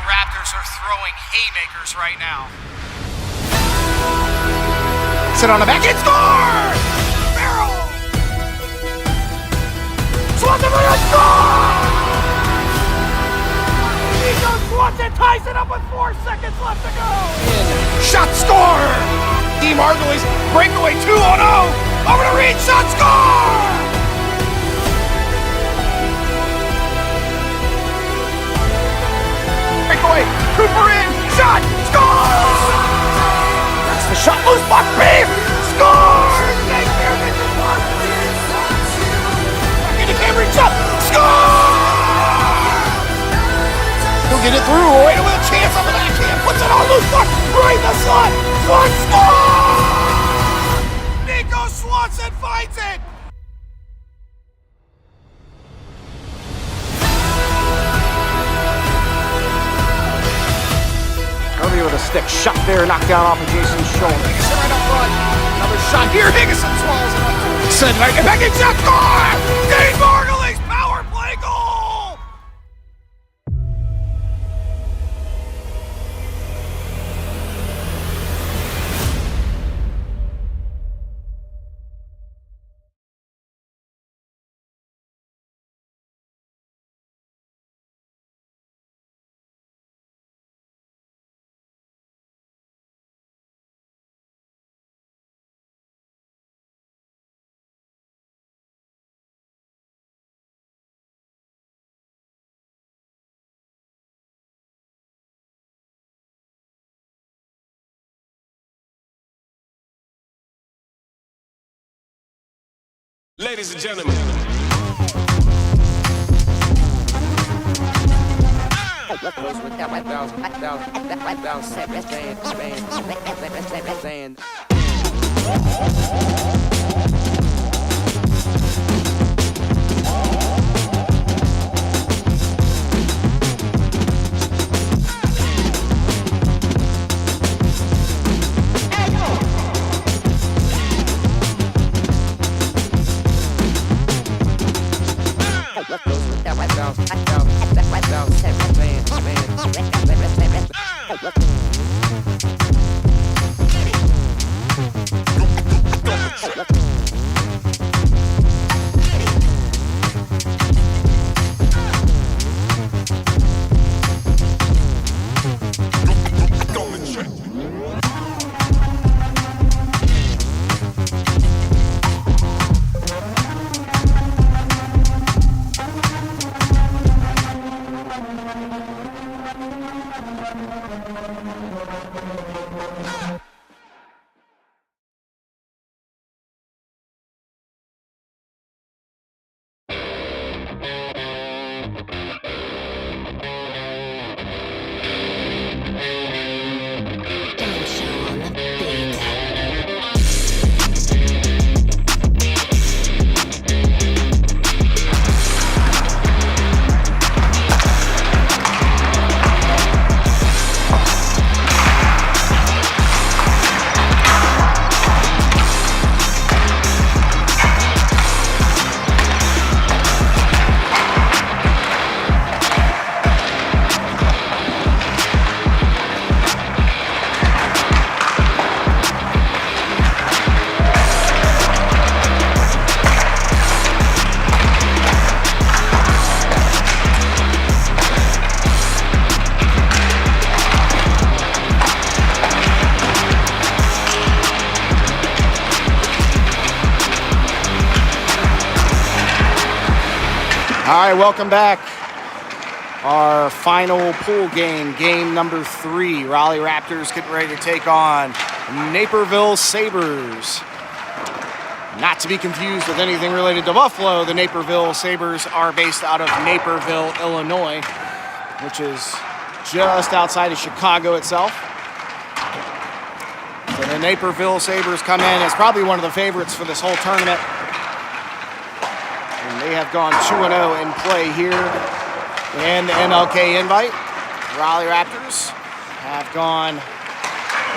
Raptors are throwing haymakers right now. Sit on the back and score! Barrel! Swanson for the score! Nico Swanson ties it up with 4 seconds left to go! Shot score! D. Margulies breakaway 2-0! Over to Reed, shot score! Breakaway, Cooper in, shot, score! That's the shot, loose puck, beef, score! Nick Fairman to Margulies! Into Cambridge, shot, score! He'll get it through, right with a chance on the backhand, puts it on loose puck, right in the slot, one score! Nico Swanson finds it! Kirby with a stick shot there, knocked down off of Jason's shoulder. Higginson right up front. Another shot here. Higginson swallows it up. Send right back in shot. Score! Dave Margulies power play goal! Ladies and gentlemen. All right, welcome back. Our final pool game, game number 3. Raleigh Raptors getting ready to take on Naperville Sabres. Not to be confused with anything related to Buffalo, the Naperville Sabres are based out of Naperville, Illinois, which is just outside of Chicago itself. So the Naperville Sabres come in as probably one of the favorites for this whole tournament. They have gone 2-0 in play here in the MLK invite. Raleigh Raptors have gone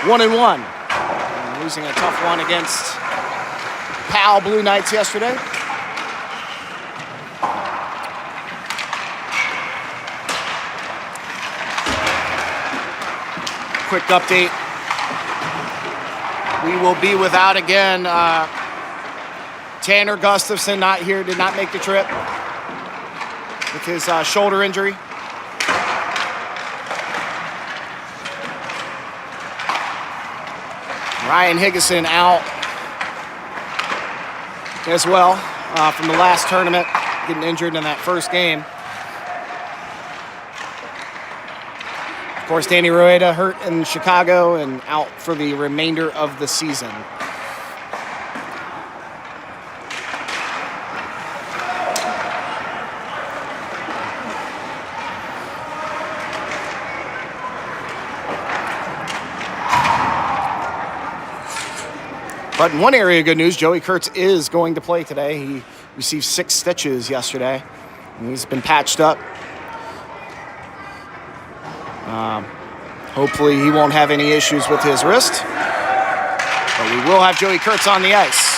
1-1, losing a tough one against Pal Blue Knights yesterday. quick update. We will be without again. Tanner Gustafson not here, did not make the trip with his shoulder injury. Ryan Higgison out as well from the last tournament, getting injured in that first game. Of course, Danny Rueda hurt in Chicago and out for the remainder of the season. But in one area of good news, Joey Kurtz is going to play today. He received 6 stitches yesterday, and he's been patched up. Hopefully he won't have any issues with his wrist, but we will have Joey Kurtz on the ice.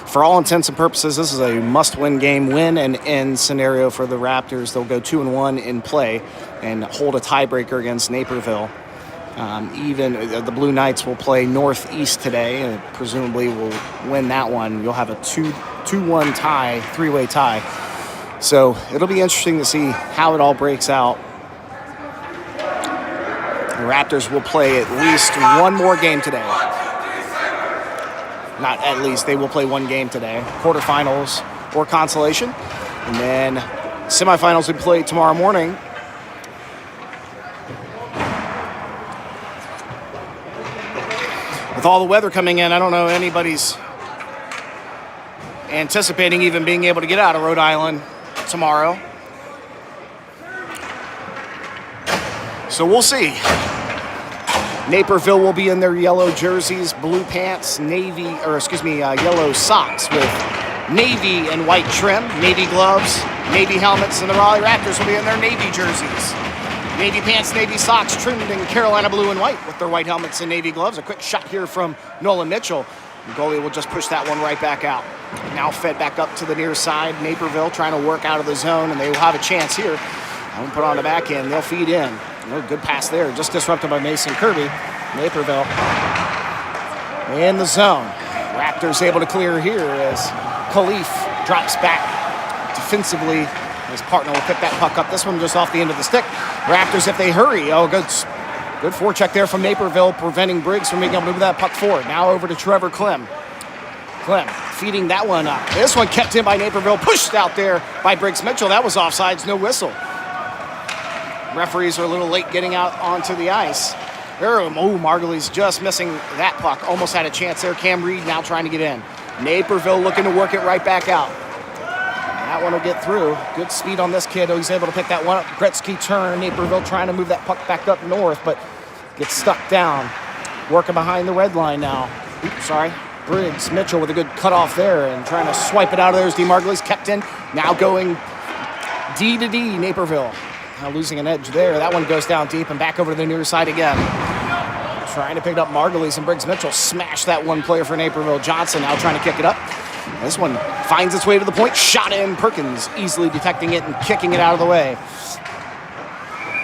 For all intents and purposes, this is a must-win game, win and end scenario for the Raptors. They'll go 2-1 in play and hold a tiebreaker against Naperville. Even the Blue Knights will play Northeast today and presumably will win that one. You'll have a 2-1 tie, 3-way tie. So it'll be interesting to see how it all breaks out. The Raptors will play at least one more game today. Not at least, they will play one game today. Quarterfinals or consolation. And then semifinals will be played tomorrow morning. With all the weather coming in, I don't know anybody's anticipating even being able to get out of Rhode Island tomorrow. So we'll see. Naperville will be in their yellow jerseys, blue pants, yellow socks with navy and white trim, navy gloves, navy helmets, and the Raleigh Raptors will be in their navy jerseys. Navy pants, navy socks, trimmed in Carolina blue and white with their white helmets and navy gloves. A quick shot here from Nolan Mitchell. The goalie will just push that one right back out. Now fed back up to the near side. Naperville trying to work out of the zone, and they will have a chance here. Don't put on the backhand. They'll feed in. Good pass there. Just disrupted by Mason Kirby. Naperville in the zone. Raptors able to clear here as Khalif drops back defensively. His partner will pick that puck up. This one just off the end of the stick. Raptors, if they hurry. Oh, good forecheck there from Naperville, preventing Briggs from being able to move that puck forward. Now over to Trevor Clem. Clem feeding that one up. This one kept in by Naperville, pushed out there by Briggs Mitchell. That was offsides, no whistle. Referees are a little late getting out onto the ice. Margulies just missing that puck. Almost had a chance there. Cam Reed now trying to get in. Naperville looking to work it right back out. That one will get through. Good speed on this kid. He's able to pick that one up. Gretzky turn. Naperville trying to move that puck back up north, but gets stuck down. Working behind the red line now. Briggs Mitchell with a good cutoff there and trying to swipe it out of there as DeMargulies kept in. Now going D to D, Naperville. Now losing an edge there. That one goes down deep and back over to the near side again. Trying to pick up Margulies and Briggs Mitchell. Smash that one player for Naperville. Johnson now trying to kick it up. This one finds its way to the point. Shot in. Perkins easily detecting it and kicking it out of the way.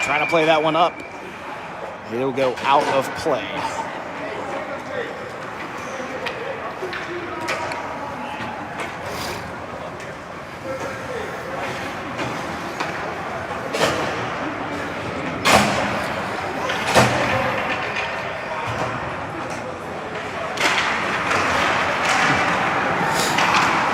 Trying to play that one up. It'll go out of play.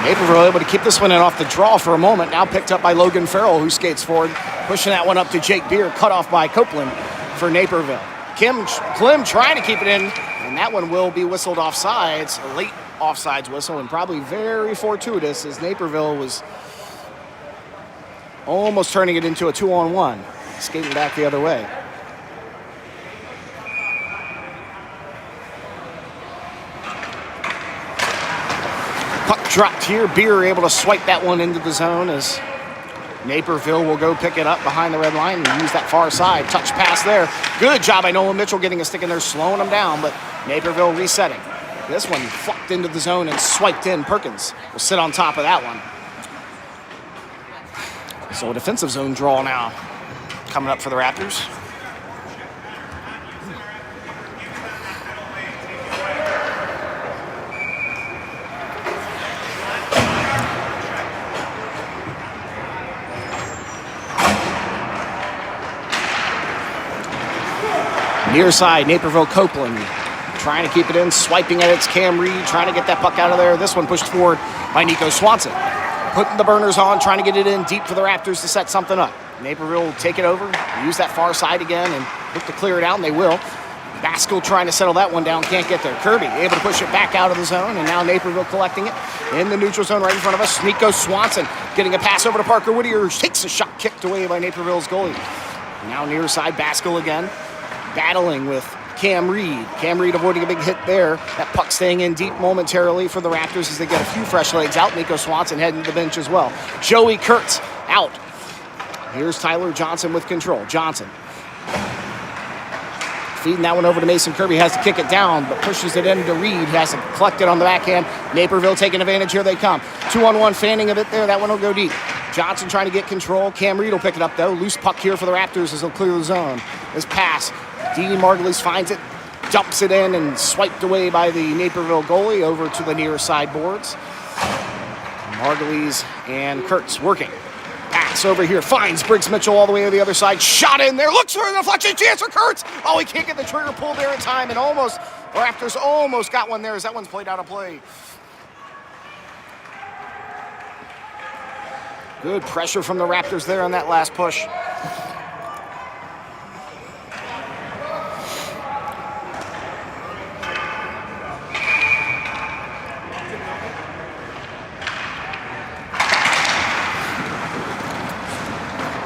Naperville able to keep this one in off the draw for a moment. Now picked up by Logan Farrell, who skates forward, pushing that one up to Jake Beer, cut off by Copeland for Naperville. Clem trying to keep it in, and that one will be whistled offsides, a late offsides whistle, and probably very fortuitous as Naperville was almost turning it into a 2-on-1, skating back the other way. Puck dropped here. Beer able to swipe that one into the zone as Naperville will go pick it up behind the red line and use that far side. Touch pass there. Good job by Nolan Mitchell getting a stick in there, slowing them down, but Naperville resetting. This one flopped into the zone and swiped in. Perkins will sit on top of that one. So a defensive zone draw now coming up for the Raptors. Near side, Naperville Copeland trying to keep it in, swiping at its Cam Reed, trying to get that puck out of there. This one pushed forward by Nico Swanson. Putting the burners on, trying to get it in deep for the Raptors to set something up. Naperville will take it over, use that far side again, and look to clear it out, and they will. Baskell trying to settle that one down, can't get there. Kirby able to push it back out of the zone, and now Naperville collecting it in the neutral zone right in front of us. Nico Swanson getting a pass over to Parker Whittier, takes a shot kicked away by Naperville's goalie. Now near side, Baskell again, battling with Cam Reed. Cam Reed avoiding a big hit there. That puck staying in deep momentarily for the Raptors as they get a few fresh legs out. Nico Swanson heading to the bench as well. Joey Kurtz out. Here's Tyler Johnson with control. Johnson feeding that one over to Mason Kirby. Has to kick it down, but pushes it into Reed. Has to collect it on the backhand. Naperville taking advantage. Here they come. 2-on-1 fanning of it there. That one will go deep. Johnson trying to get control. Cam Reed will pick it up, though. Loose puck here for the Raptors as they'll clear the zone. This pass. Dean Margulies finds it, dumps it in, and swiped away by the Naperville goalie over to the near side boards. Margulies and Kurtz working. Pass over here, finds Briggs Mitchell all the way to the other side. Shot in there, looks for a deflection, chance for Kurtz. Oh, he can't get the trigger pulled there in time, and almost, the Raptors almost got one there as that one's played out of play. Good pressure from the Raptors there on that last push.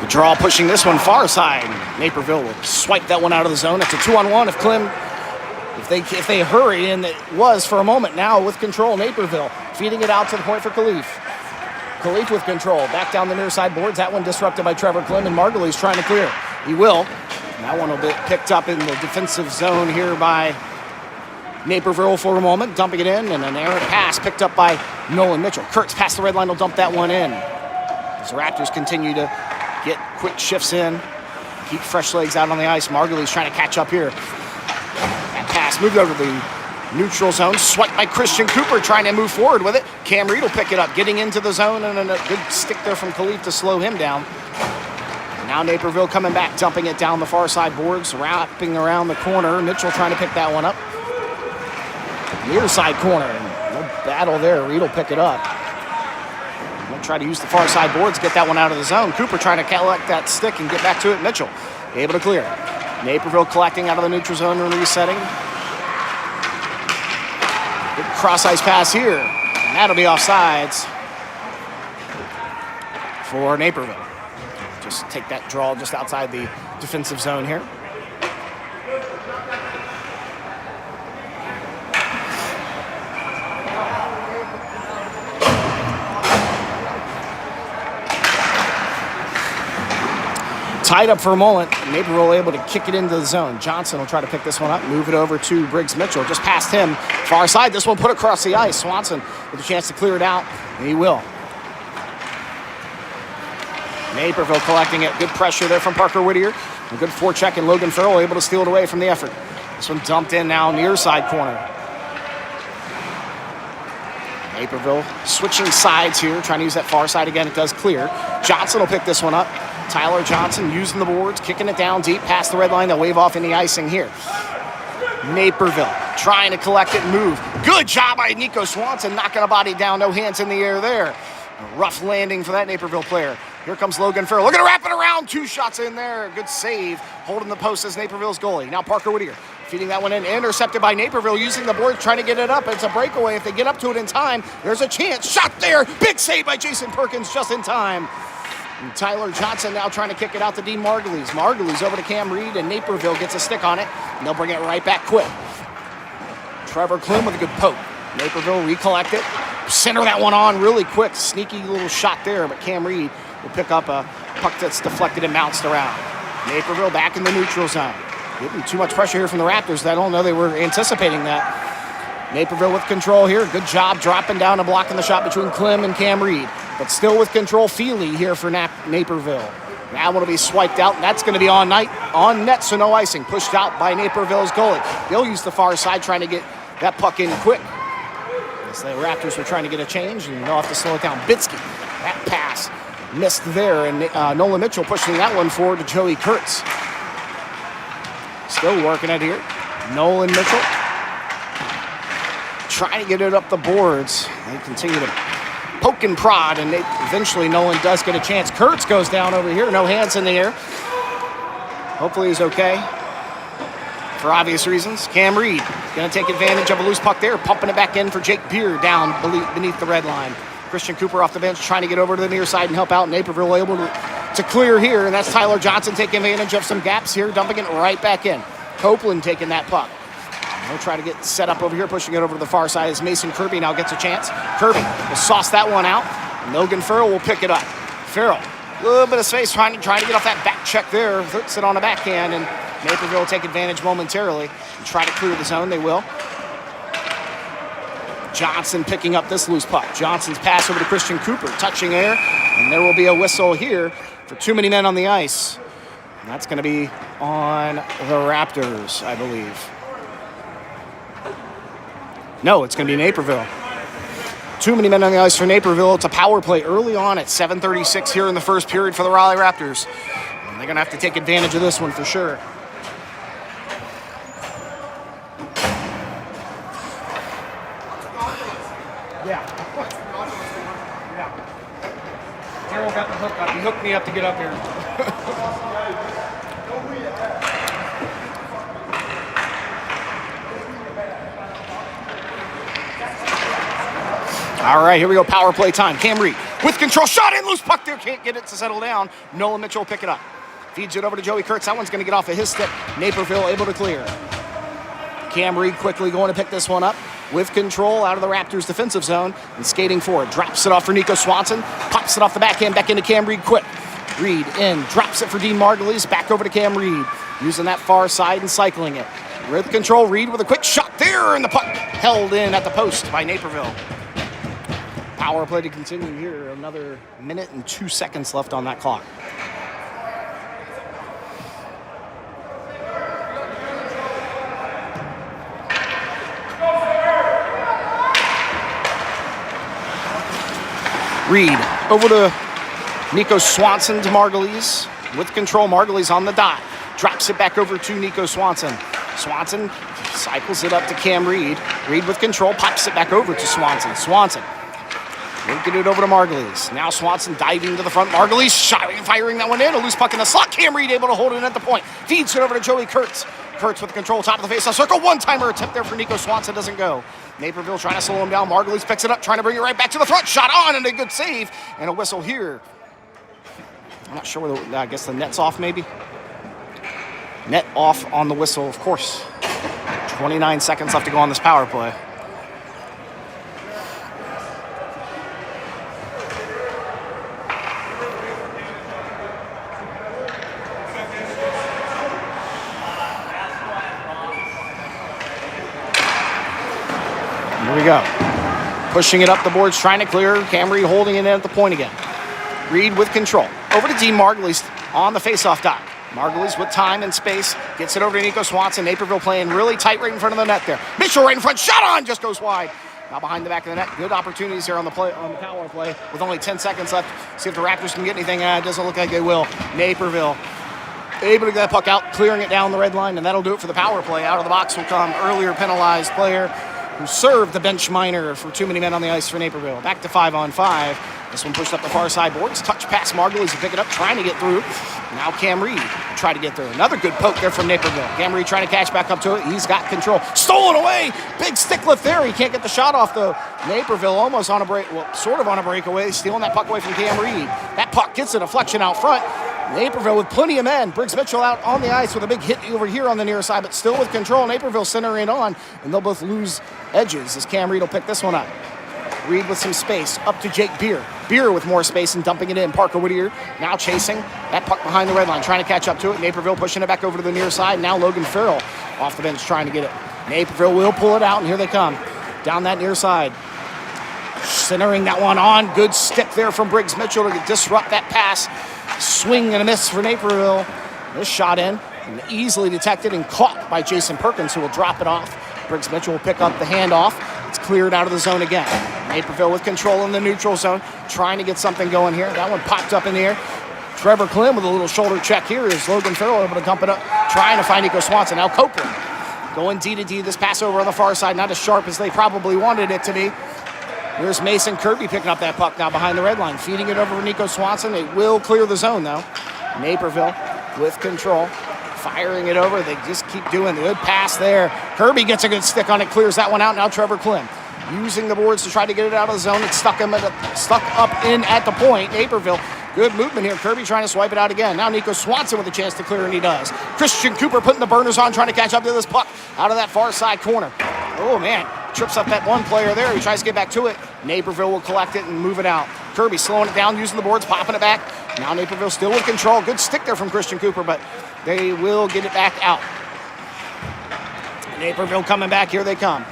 Draw pushing this one far side. Naperville will swipe that one out of the zone. It's a 2-on-1 if they hurry, and it was for a moment. Now with control, Naperville feeding it out to the point for Khalif. Khalif with control, back down the near side boards. That one disrupted by Trevor Klim, and Margulies trying to clear. He will. That one will be picked up in the defensive zone here by Naperville for a moment, dumping it in, and an errant pass picked up by Nolan Mitchell. Kurtz past the red line will dump that one in. As the Raptors continue to get quick shifts in, keep fresh legs out on the ice. Margulies trying to catch up here. That pass moved over the neutral zone, swiped by Christian Cooper, trying to move forward with it. Cam Reed will pick it up, getting into the zone, and a good stick there from Khalif to slow him down. Now Naperville coming back, dumping it down the far side boards, wrapping around the corner. Mitchell trying to pick that one up. Near side corner, no battle there. Reed will pick it up. Try to use the far side boards, get that one out of the zone. Cooper trying to collect that stick and get back to it. Mitchell able to clear. Naperville collecting out of the neutral zone and resetting. Good cross ice pass here. And that'll be offsides for Naperville. Just take that draw just outside the defensive zone here. Tied up for a moment. Naperville able to kick it into the zone. Johnson will try to pick this one up, move it over to Briggs Mitchell. Just past him, far side. This one put across the ice. Swanson with a chance to clear it out, and he will. Naperville collecting it. Good pressure there from Parker Whittier. A good forecheck, and Logan Farrell able to steal it away from the effort. This one dumped in now, near side corner. Naperville switching sides here, trying to use that far side again. It does clear. Johnson will pick this one up. Tyler Johnson using the boards, kicking it down deep past the red line. They'll wave off in the icing here. Naperville trying to collect it and move. Good job by Nico Swanson, knocking a body down. No hands in the air there. A rough landing for that Naperville player. Here comes Logan Farrell. Look at it, wrap it around. 2 shots in there. Good save. Holding the post as Naperville's goalie. Now Parker Whittier feeding that one in. Intercepted by Naperville, using the board, trying to get it up. It's a breakaway. If they get up to it in time, there's a chance. Shot there. Big save by Jason Perkins just in time. And Tyler Johnson now trying to kick it out to Dean Margulies. Margulies over to Cam Reed, and Naperville gets a stick on it, and they'll bring it right back quick. Trevor Klum with a good poke. Naperville recollect it. Center that one on really quick. Sneaky little shot there, but Cam Reed will pick up a puck that's deflected and bounced around. Naperville back in the neutral zone. Getting too much pressure here from the Raptors. I don't know they were anticipating that. Naperville with control here. Good job dropping down and blocking the shot between Clem and Cam Reed. But still with control, Feely here for Naperville. Now it'll be swiped out, and that's going to be on net, so no icing. Pushed out by Naperville's goalie. They'll use the far side trying to get that puck in quick. As the Raptors were trying to get a change, and they'll have to slow it down. Bitsky, that pass missed there, and Nolan Mitchell pushing that one forward to Joey Kurtz. Still working it here. Nolan Mitchell trying to get it up the boards. They continue to poke and prod, and eventually Nolan does get a chance. Kurtz goes down over here. No hands in the air. Hopefully he's okay for obvious reasons. Cam Reed going to take advantage of a loose puck there, pumping it back in for Jake Beer down beneath the red line. Christian Cooper off the bench trying to get over to the near side and help out. Naperville able to clear here, and that's Tyler Johnson taking advantage of some gaps here, dumping it right back in. Copeland taking that puck. They'll try to get set up over here, pushing it over to the far side as Mason Kirby now gets a chance. Kirby will sauce that one out. Logan Farrell will pick it up. Farrell, a little bit of space trying to get off that back check there. Hooks it on the backhand, and Naperville will take advantage momentarily and try to clear the zone. They will. Johnson picking up this loose puck. Johnson's pass over to Christian Cooper, touching air, and there will be a whistle here for too many men on the ice. And that's going to be on the Raptors, I believe. No, it's going to be Naperville. Too many men on the ice for Naperville. It's a power play early on at 7:36 here in the first period for the Raleigh Raptors. And they're going to have to take advantage of this one for sure. Yeah. Carroll got the hook up. He hooked me up to get up here. All right, here we go. Power play time. Cam Reed with control. Shot in. Loose puck there. Can't get it to settle down. Nolan Mitchell will pick it up. Feeds it over to Joey Kurtz. That one's going to get off of his stick. Naperville able to clear. Cam Reed quickly going to pick this one up with control out of the Raptors' defensive zone and skating forward. Drops it off for Nico Swanson. Pops it off the backhand. Back into Cam Reed quick. Reed in. Drops it for Dean Margulies. Back over to Cam Reed. Using that far side and cycling it. With control, Reed with a quick shot there. And the puck held in at the post by Naperville. Power play to continue here. Another minute and 2 seconds left on that clock. Reed over to Nico Swanson to Margulies. With control, Margulies on the dot. Drops it back over to Nico Swanson. Swanson cycles it up to Cam Reed. Reed with control, pops it back over to Swanson. Swanson working it over to Margulies. Now Swanson diving to the front. Margulies firing that one in. A loose puck in the slot. Cam Reed able to hold it at the point. Feeds it over to Joey Kurtz. Kurtz with control, top of the faceoff circle. One-timer attempt there for Nico Swanson. Doesn't go. Naperville trying to slow him down. Margulies picks it up, trying to bring it right back to the front. Shot on and a good save. And a whistle here. I'm not sure whether, I guess the net's off maybe. Net off on the whistle, of course. 29 seconds left to go on this power play. Here we go. Pushing it up the boards, trying to clear. Cam Reed holding it in at the point again. Reed with control. Over to Dean Margulies on the faceoff dot. Margulies with time and space. Gets it over to Nico Swanson. Naperville playing really tight right in front of the net there. Mitchell right in front. Shot on. Just goes wide. Now behind the back of the net. Good opportunities here on the power play with only 10 seconds left. See if the Raptors can get anything. It doesn't look like they will. Naperville able to get that puck out, clearing it down the red line, and that'll do it for the power play. Out of the box will come earlier penalized player who served the bench minor for too many men on the ice for Naperville. Back to 5-on-5. This one pushed up the far side boards. Touch pass Margulies to pick it up, trying to get through. Now Cam Reed try to get through. Another good poke there from Naperville. Cam Reed trying to catch back up to it. He's got control. Stolen away. Big stick lift there. He can't get the shot off though. Naperville almost on a break, well, sort of on a breakaway, stealing that puck away from Cam Reed. That puck gets a deflection out front. Naperville with plenty of men. Briggs Mitchell out on the ice with a big hit over here on the near side, but still with control. Naperville centering on, and they'll both lose edges as Cam Reed will pick this one up. Reed with some space, up to Jake Beer. Beer with more space and dumping it in. Parker Whittier now chasing that puck behind the red line, trying to catch up to it. Naperville pushing it back over to the near side. Now Logan Farrell off the bench trying to get it. Naperville will pull it out, and here they come down that near side. Centering that one on. Good stick there from Briggs Mitchell to disrupt that pass. Swing and a miss for Naperville. This shot in and easily detected and caught by Jason Perkins, who will drop it off. Briggs Mitchell will pick up the handoff. It's cleared out of the zone again. Naperville with control in the neutral zone, trying to get something going here. That one popped up in the air. Trevor Klim with a little shoulder check here. Is Logan Farrell able to dump it up, trying to find Nico Swanson. Now Copeland going D to D. This pass over on the far side, not as sharp as they probably wanted it to be. Here's Mason Kirby picking up that puck now behind the red line, feeding it over to Nico Swanson. They will clear the zone though. Naperville with control, firing it over. They just keep doing the good pass there. Kirby gets a good stick on it, clears that one out. Now Trevor Klim using the boards to try to get it out of the zone. It's stuck up in at the point. Naperville, good movement here. Kirby trying to swipe it out again. Now Nico Swanson with a chance to clear, and he does. Christian Cooper putting the burners on, trying to catch up to this puck out of that far side corner. Oh man, trips up that one player there. He tries to get back to it. Naperville will collect it and move it out. Kirby slowing it down, using the boards, popping it back. Now Naperville still with control. Good stick there from Christian Cooper, but they will get it back out. Naperville coming back. Here they come.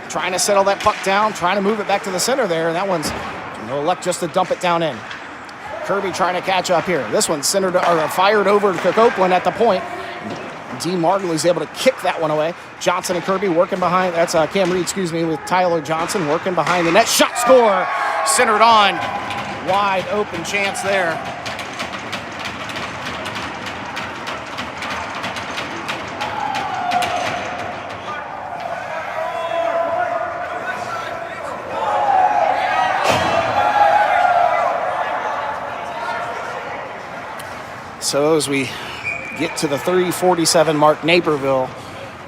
Trying to settle that puck down, trying to move it back to the center there, and that one's no luck just to dump it down in. Kirby trying to catch up here. This one's fired over to Copeland at the point. D. Margley's able to kick that one away. Johnson and Kirby working behind. That's Cam Reed, with Tyler Johnson working behind the net. Shot score, centered on. Wide open chance there. So as we get to the 3:47 mark, Naperville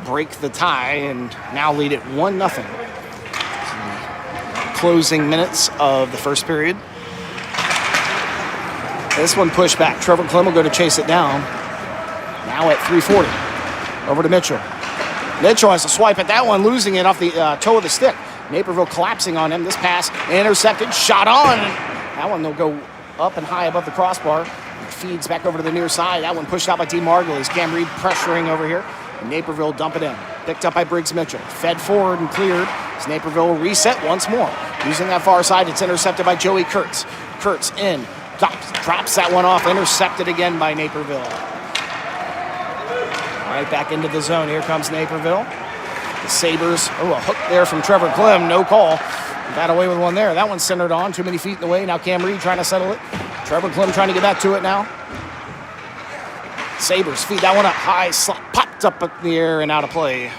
break the tie and now lead it 1-0. Closing minutes of the first period. This one pushed back. Trevor Klim will go to chase it down. Now at 3:40. Over to Mitchell. Mitchell has a swipe at that one, losing it off the toe of the stick. Naperville collapsing on him. This pass intercepted, shot on. That one will go up and high above the crossbar. Feeds back over to the near side. That one pushed out by D. Margulies. Cam Reed pressuring over here. Naperville dump it in. Picked up by Briggs Mitchell. Fed forward and cleared. As Naperville reset once more. Using that far side, it's intercepted by Joey Kurtz. Kurtz in. Drops that one off. Intercepted again by Naperville. Right back into the zone. Here comes Naperville. The Sabres. Oh, a hook there from Trevor Klim. No call. Got away with one there. That one's centered on. Too many feet in the way. Now Cam Reed trying to settle it. Trevor Klim trying to get back to it now. Sabres feed that one up high. Slot popped up in the air and out of play.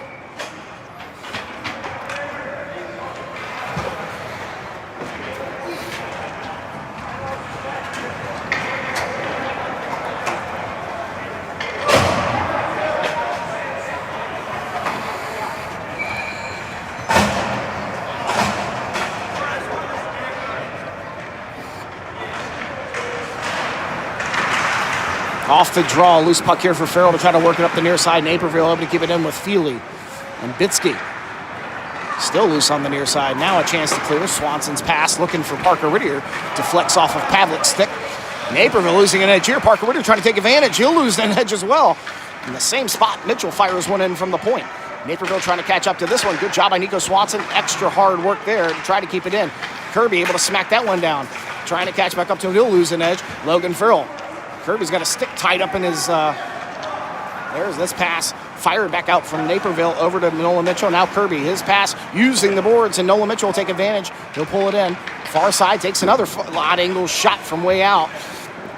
Off the draw, loose puck here for Farrell to try to work it up the near side. Naperville able to keep it in with Feely and Bitsky. Still loose on the near side. Now a chance to clear. Swanson's pass looking for Parker Whittier. Deflects off of Pavlik's stick. Naperville losing an edge here. Parker Whittier trying to take advantage. He'll lose an edge as well. In the same spot, Mitchell fires one in from the point. Naperville trying to catch up to this one. Good job by Nico Swanson. Extra hard work there to try to keep it in. Kirby able to smack that one down. Trying to catch back up to him. He'll lose an edge. Logan Farrell. Kirby's got a stick tied up in his, there's this pass, fired back out from Naperville over to Nolan Mitchell. Now Kirby, his pass, using the boards, and Nolan Mitchell will take advantage. He'll pull it in. Far side, takes another odd angle shot from way out.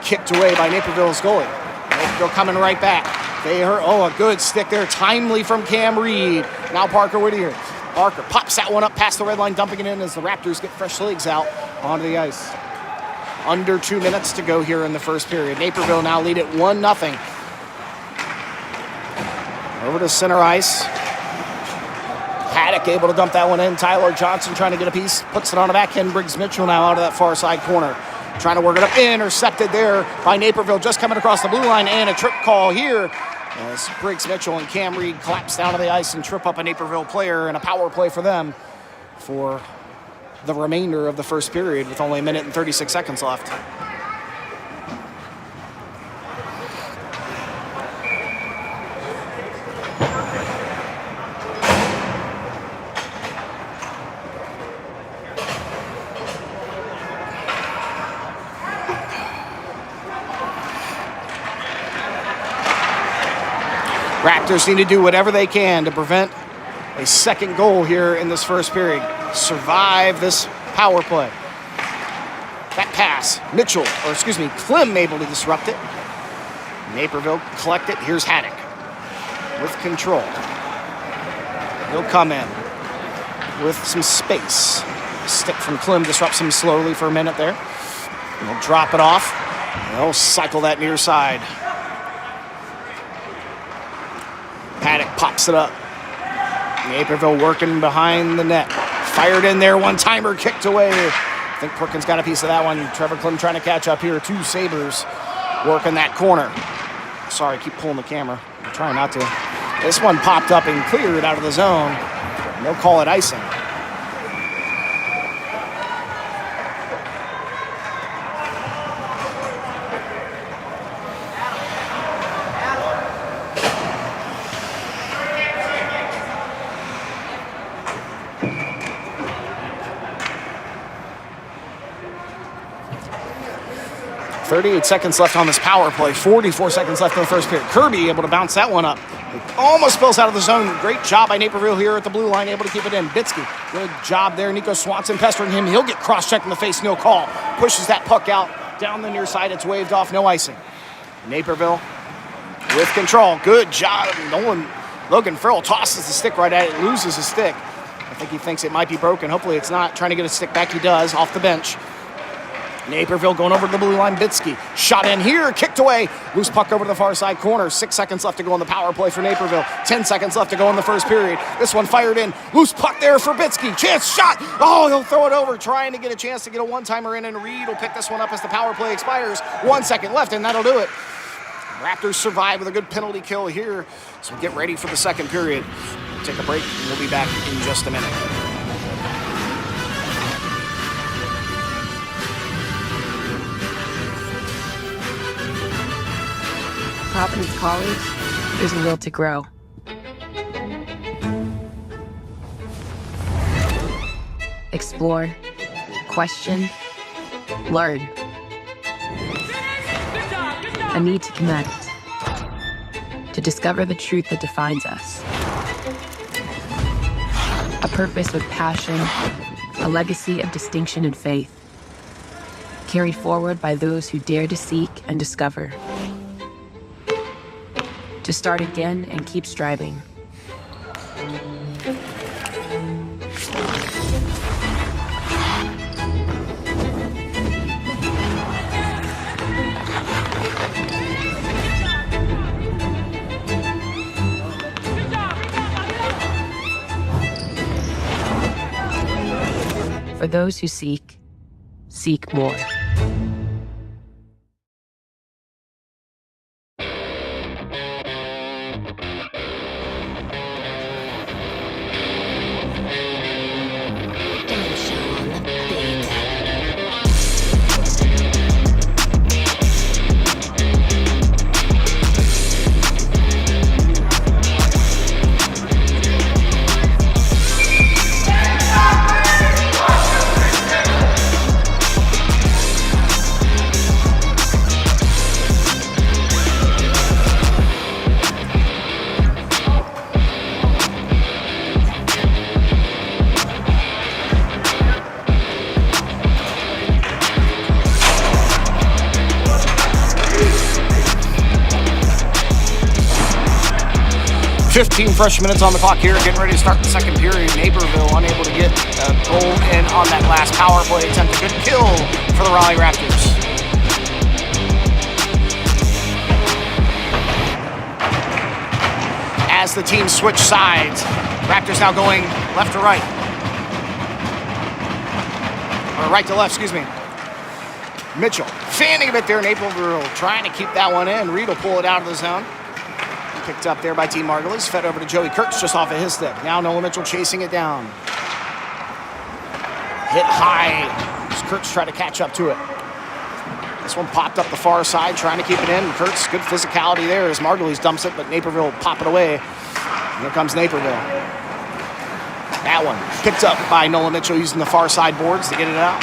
Kicked away by Naperville's goalie. Naperville coming right back. They hurt, a good stick there, timely from Cam Reed. Now Parker Whittier. Parker pops that one up past the red line, dumping it in as the Raptors get fresh legs out onto the ice. Under 2 minutes to go here in the first period. Naperville now lead it 1-0. Over to center ice. Paddock able to dump that one in. Tyler Johnson trying to get a piece. Puts it on the backhand. Briggs Mitchell now out of that far side corner. Trying to work it up. Intercepted there by Naperville. Just coming across the blue line. And a trip call here. As Briggs Mitchell and Cam Reed collapse down to the ice and trip up a Naperville player. And a power play for them for the remainder of the first period with only a minute and 36 seconds left. Raptors need to do whatever they can to prevent a second goal here in this first period. Survive this power play. That pass, Klim able to disrupt it. Naperville collect it. Here's Haddock with control. He'll come in with some space. Stick from Klim disrupts him slowly for a minute there. He'll drop it off. He'll cycle that near side. Haddock pops it up. Naperville working behind the net. Fired in there, one-timer kicked away. I think Perkins got a piece of that one. Trevor Klim trying to catch up here. Two Sabres working that corner. Sorry, I keep pulling the camera. I'm trying not to. This one popped up and cleared out of the zone. And they'll call it icing. .38 seconds left on this power play. 44 seconds left in the first period. Kirby able to bounce that one up. It almost spills out of the zone. Great job by Naperville here at the blue line, able to keep it in. Bitsky, good job there. Nico Swanson pestering him. He'll get cross-checked in the face, no call. Pushes that puck out down the near side. It's waved off, no icing. Naperville with control. Good job. Logan Farrell tosses the stick right at it, loses his stick. I think he thinks it might be broken. Hopefully it's not. Trying to get his stick back, he does, off the bench. Naperville going over to the blue line. Bitsky shot in here, kicked away. Loose puck over to the far side corner. 6 seconds left to go on the power play for Naperville. 10 seconds left to go in the first period. This one fired in. Loose puck there for Bitsky. Chance shot. Oh, he'll throw it over, trying to get a chance to get a one-timer in, and Reed will pick this one up as the power play expires. 1 second left, and that'll do it. Raptors survive with a good penalty kill here. So get ready for the second period. Take a break, and we'll be back in just a minute. Providence College, there's a will to grow. Explore, question, learn. A need to connect, to discover the truth that defines us. A purpose with passion, a legacy of distinction and faith, carried forward by those who dare to seek and discover. To start again and keep striving. For those who seek, seek more. Fresh minutes on the clock here, getting ready to start the second period. Naperville unable to get a goal in on that last power play attempt. A good kill for the Raleigh Raptors. As the teams switch sides, Raptors now going left to right. Or right to left, excuse me. Mitchell fanning a bit there. Naperville trying to keep that one in. Reed will pull it out of the zone. Picked up there by T. Margulies, fed over to Joey Kurtz just off of his stick. Now Noah Mitchell chasing it down. Hit high. Kurtz trying to catch up to it. This one popped up the far side, trying to keep it in. Kurtz, good physicality there as Margulies dumps it, but Naperville pop it away. And here comes Naperville. That one picked up by Nolan Mitchell using the far side boards to get it out.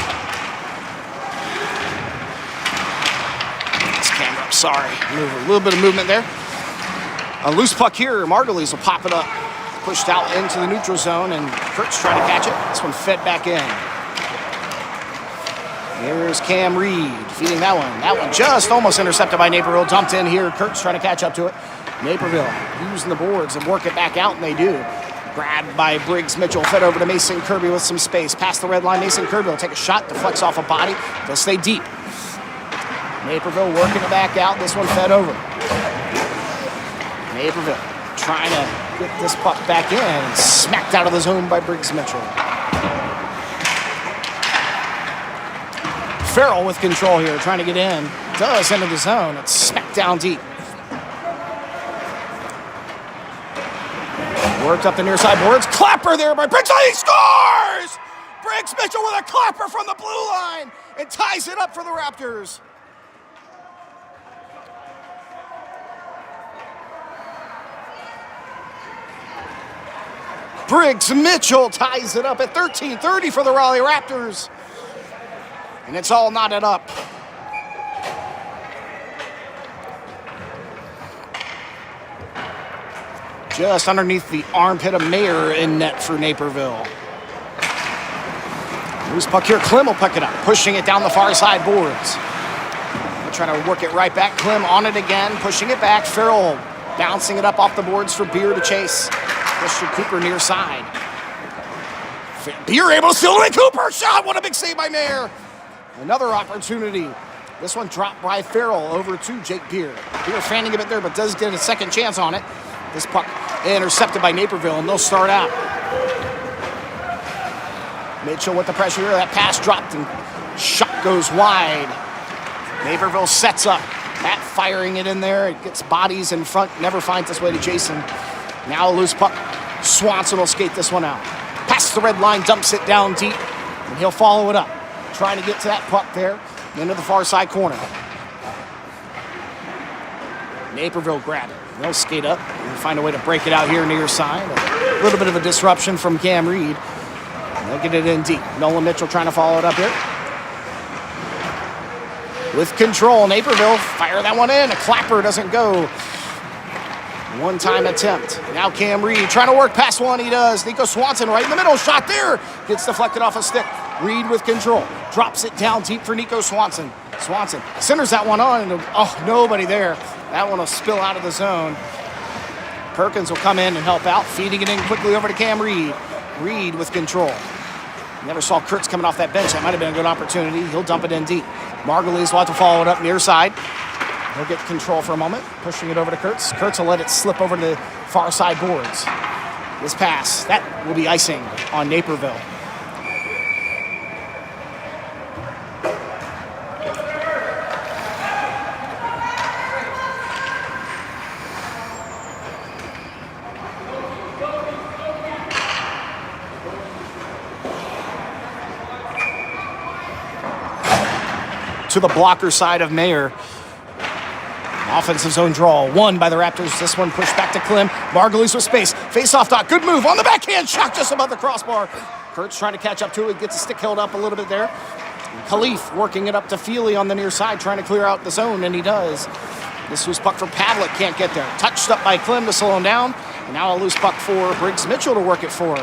This camera up, sorry. Move a little bit of movement there. A loose puck here. Margulies will pop it up. Pushed out into the neutral zone, and Kurtz trying to catch it. This one fed back in. Here's Cam Reed feeding that one. That one just almost intercepted by Naperville. Dumped in here. Kurtz trying to catch up to it. Naperville using the boards and work it back out, and they do. Grabbed by Briggs Mitchell. Fed over to Mason Kirby with some space. Past the red line. Mason Kirby will take a shot. Deflects off a body. They'll stay deep. Naperville working it back out. This one fed over. Naperville trying to get this puck back in. And smacked out of the zone by Briggs Mitchell. Farrell with control here, trying to get in. Does into the zone. It's smacked down deep. Worked up the near side boards. Clapper there by Briggs. He scores! Briggs Mitchell with a clapper from the blue line and ties it up for the Raptors. Briggs Mitchell ties it up at 13:30 for the Raleigh Raptors. And it's all knotted up. Just underneath the armpit of Mayer in net for Naperville. Loose puck here. Klim will pick it up, pushing it down the far side boards. They're trying to work it right back. Klim on it again, pushing it back. Farrell bouncing it up off the boards for Beer to chase. Christian Cooper near side. Beer able to steal away. Cooper shot. What a big save by Mayer. Another opportunity. This one dropped by Farrell over to Jake Beer. Beer fanning a bit there, but does get a second chance on it. This puck intercepted by Naperville, and they'll start out. Mitchell with the pressure here. That pass dropped, and shot goes wide. Naperville sets up. Pat firing it in there. It gets bodies in front. Never finds its way to Jason. Now a loose puck. Swanson will skate this one out. Past the red line, dumps it down deep, and he'll follow it up. Trying to get to that puck there into the far side corner. Naperville grab it. They'll skate up and find a way to break it out here near side. A little bit of a disruption from Cam Reed. They'll get it in deep. Nolan Mitchell trying to follow it up here. With control, Naperville fire that one in. A clapper doesn't go. One-time attempt. Now Cam Reed trying to work past one. He does. Nico Swanson right in the middle. Shot there. Gets deflected off a stick. Reed with control. Drops it down deep for Nico Swanson. Swanson centers that one on. Oh, nobody there. That one will spill out of the zone. Perkins will come in and help out. Feeding it in quickly over to Cam Reed. Reed with control. Never saw Kurtz coming off that bench. That might have been a good opportunity. He'll dump it in deep. Margulies will have to follow it up near side. He'll get control for a moment, pushing it over to Kurtz. Kurtz will let it slip over to the far side boards. This pass, that will be icing on Naperville. To the blocker side of Mayer. Offensive zone draw, won by the Raptors. This one pushed back to Klim. Margulies with space. Face-off dot. Good move on the backhand. Shot just above the crossbar. Kurtz trying to catch up to it. Gets a stick held up a little bit there. Khalif working it up to Feely on the near side, trying to clear out the zone, and he does. This was puck for Pavlik. Can't get there. Touched up by Klim to slow him down. And now a loose puck for Briggs Mitchell to work it for.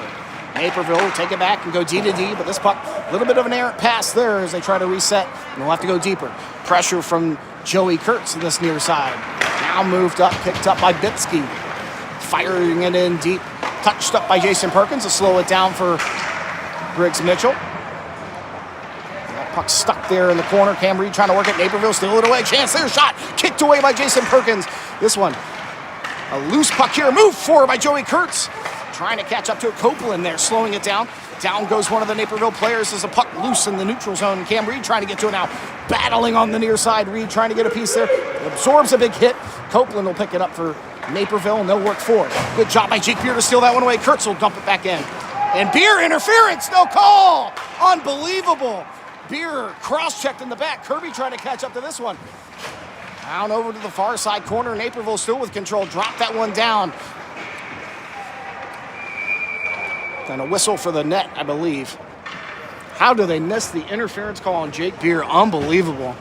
Naperville will take it back and go D to D, but this puck, a little bit of an errant pass there as they try to reset, and they'll have to go deeper. Pressure from Joey Kurtz in this near side. Now moved up, picked up by Bitsky. Firing it in deep. Touched up by Jason Perkins to slow it down for Briggs Mitchell. That puck stuck there in the corner. Cam Reed trying to work it. Naperville steal it away. Chance there. Shot. Kicked away by Jason Perkins. This one, a loose puck here. Move forward by Joey Kurtz. Trying to catch up to it. Copeland there, slowing it down. Down goes one of the Naperville players as a puck loose in the neutral zone. Cam Reed trying to get to it now. Battling on the near side. Reed trying to get a piece there. Absorbs a big hit. Copeland will pick it up for Naperville, and they'll work forward. Good job by Jake Beer to steal that one away. Kurtz will dump it back in. And Beer interference, no call. Unbelievable. Beer cross-checked in the back. Kirby trying to catch up to this one. Down over to the far side corner. Naperville still with control. Drop that one down. And a whistle for the net, I believe. How do they miss the interference call on Jake Beer? Unbelievable.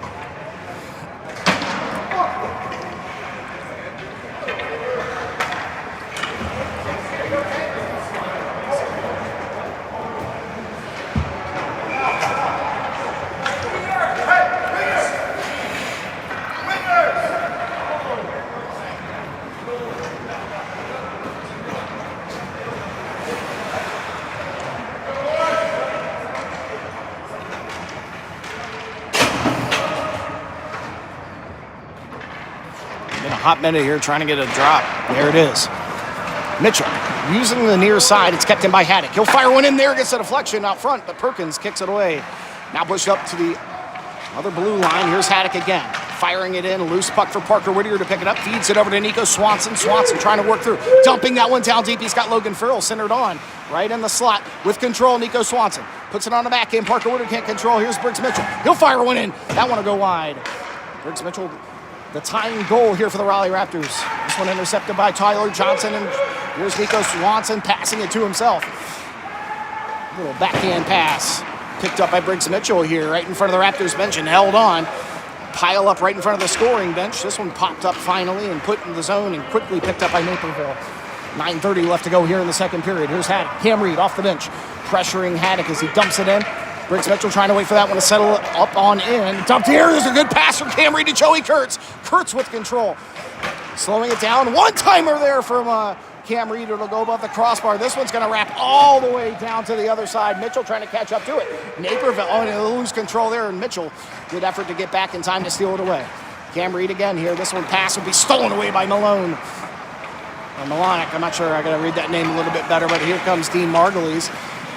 Hot minute here trying to get a drop. There it is. Mitchell using the near side. It's kept in by Haddock. He'll fire one in there, gets a deflection out front, but Perkins kicks it away. Now pushed up to the other blue line. Here's Haddock again. Firing it in. Loose puck for Parker Whittier to pick it up. Feeds it over to Nico Swanson. Swanson trying to work through. Dumping that one down deep. He's got Logan Farrell centered on. Right in the slot with control. Nico Swanson puts it on the back end. Parker Whittier can't control. Here's Briggs Mitchell. He'll fire one in. That one will go wide. Briggs Mitchell, the tying goal here for the Raleigh Raptors. This one intercepted by Tyler Johnson, and here's Nico Swanson passing it to himself. Little backhand pass picked up by Briggs Mitchell here right in front of the Raptors bench and held on. Pile up right in front of the scoring bench. This one popped up finally and put in the zone and quickly picked up by Naperville. 9:30 left to go here in the second period. Here's Haddock. Cam Reed off the bench, pressuring Haddock as he dumps it in. Briggs Mitchell trying to wait for that one to settle up on in. Dumped here. There's a good pass from Cam Reed to Joey Kurtz. Kurtz with control. Slowing it down. One-timer there from Cam Reed. It'll go above the crossbar. This one's going to wrap all the way down to the other side. Mitchell trying to catch up to it. Naperville, oh, he'll lose control there. And Mitchell, good effort to get back in time to steal it away. Cam Reed again here. This one pass will be stolen away by Malone. Or Malonic. I'm not sure. I got to read that name a little bit better. But here comes Dean Margulies.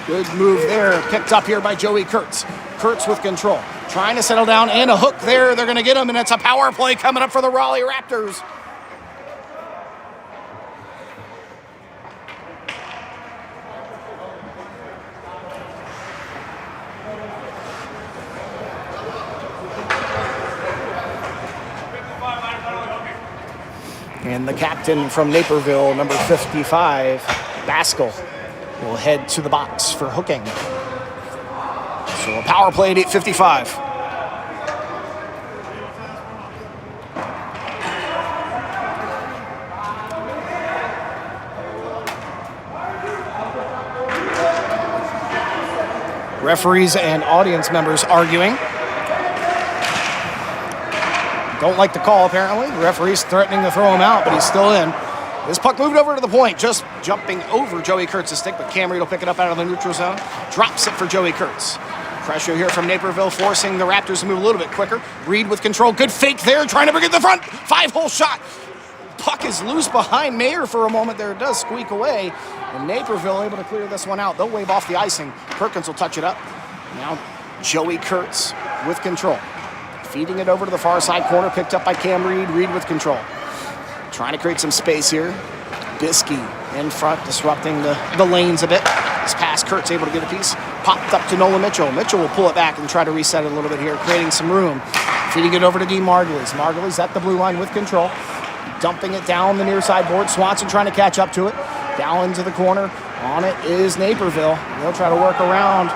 Good move there, picked up here by Joey Kurtz. Kurtz with control, trying to settle down, and a hook there. They're going to get him, and it's a power play coming up for the Raleigh Raptors. And the captain from Naperville, number 55, Baskell, will head to the box for hooking. So a power play at 8:55. Referees and audience members arguing. Don't like the call, apparently. The referee's threatening to throw him out, but he's still in. This puck moved over to the point, just jumping over Joey Kurtz's stick, but Cam Reed will pick it up out of the neutral zone. Drops it for Joey Kurtz. Pressure here from Naperville, forcing the Raptors to move a little bit quicker. Reed with control. Good fake there, trying to bring it to the front. 5-hole shot. Puck is loose behind Mayer for a moment there. It does squeak away. And Naperville able to clear this one out. They'll wave off the icing. Perkins will touch it up. Now Joey Kurtz with control. Feeding it over to the far side corner, picked up by Cam Reed. Reed with control. Trying to create some space here. Biskey in front, disrupting the lanes a bit. This pass, Kurtz able to get a piece. Popped up to Nolan Mitchell. Mitchell will pull it back and try to reset it a little bit here, creating some room. Feeding it over to Dean Margulies. Margulies at the blue line with control. Dumping it down the near side board. Swanson trying to catch up to it. Down into the corner. On it is Naperville. They'll try to work around,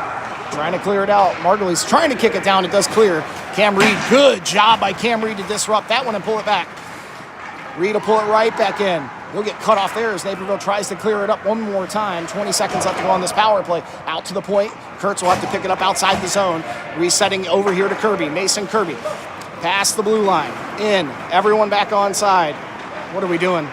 trying to clear it out. Margulies trying to kick it down. It does clear. Cam Reed, good job by Cam Reed to disrupt that one and pull it back. Reed will pull it right back in. He'll get cut off there as Naperville tries to clear it up one more time. 20 seconds left to go on this power play. Out to the point. Kurtz will have to pick it up outside the zone. Resetting over here to Kirby. Mason Kirby. Past the blue line. In. Everyone back on side. What are we doing?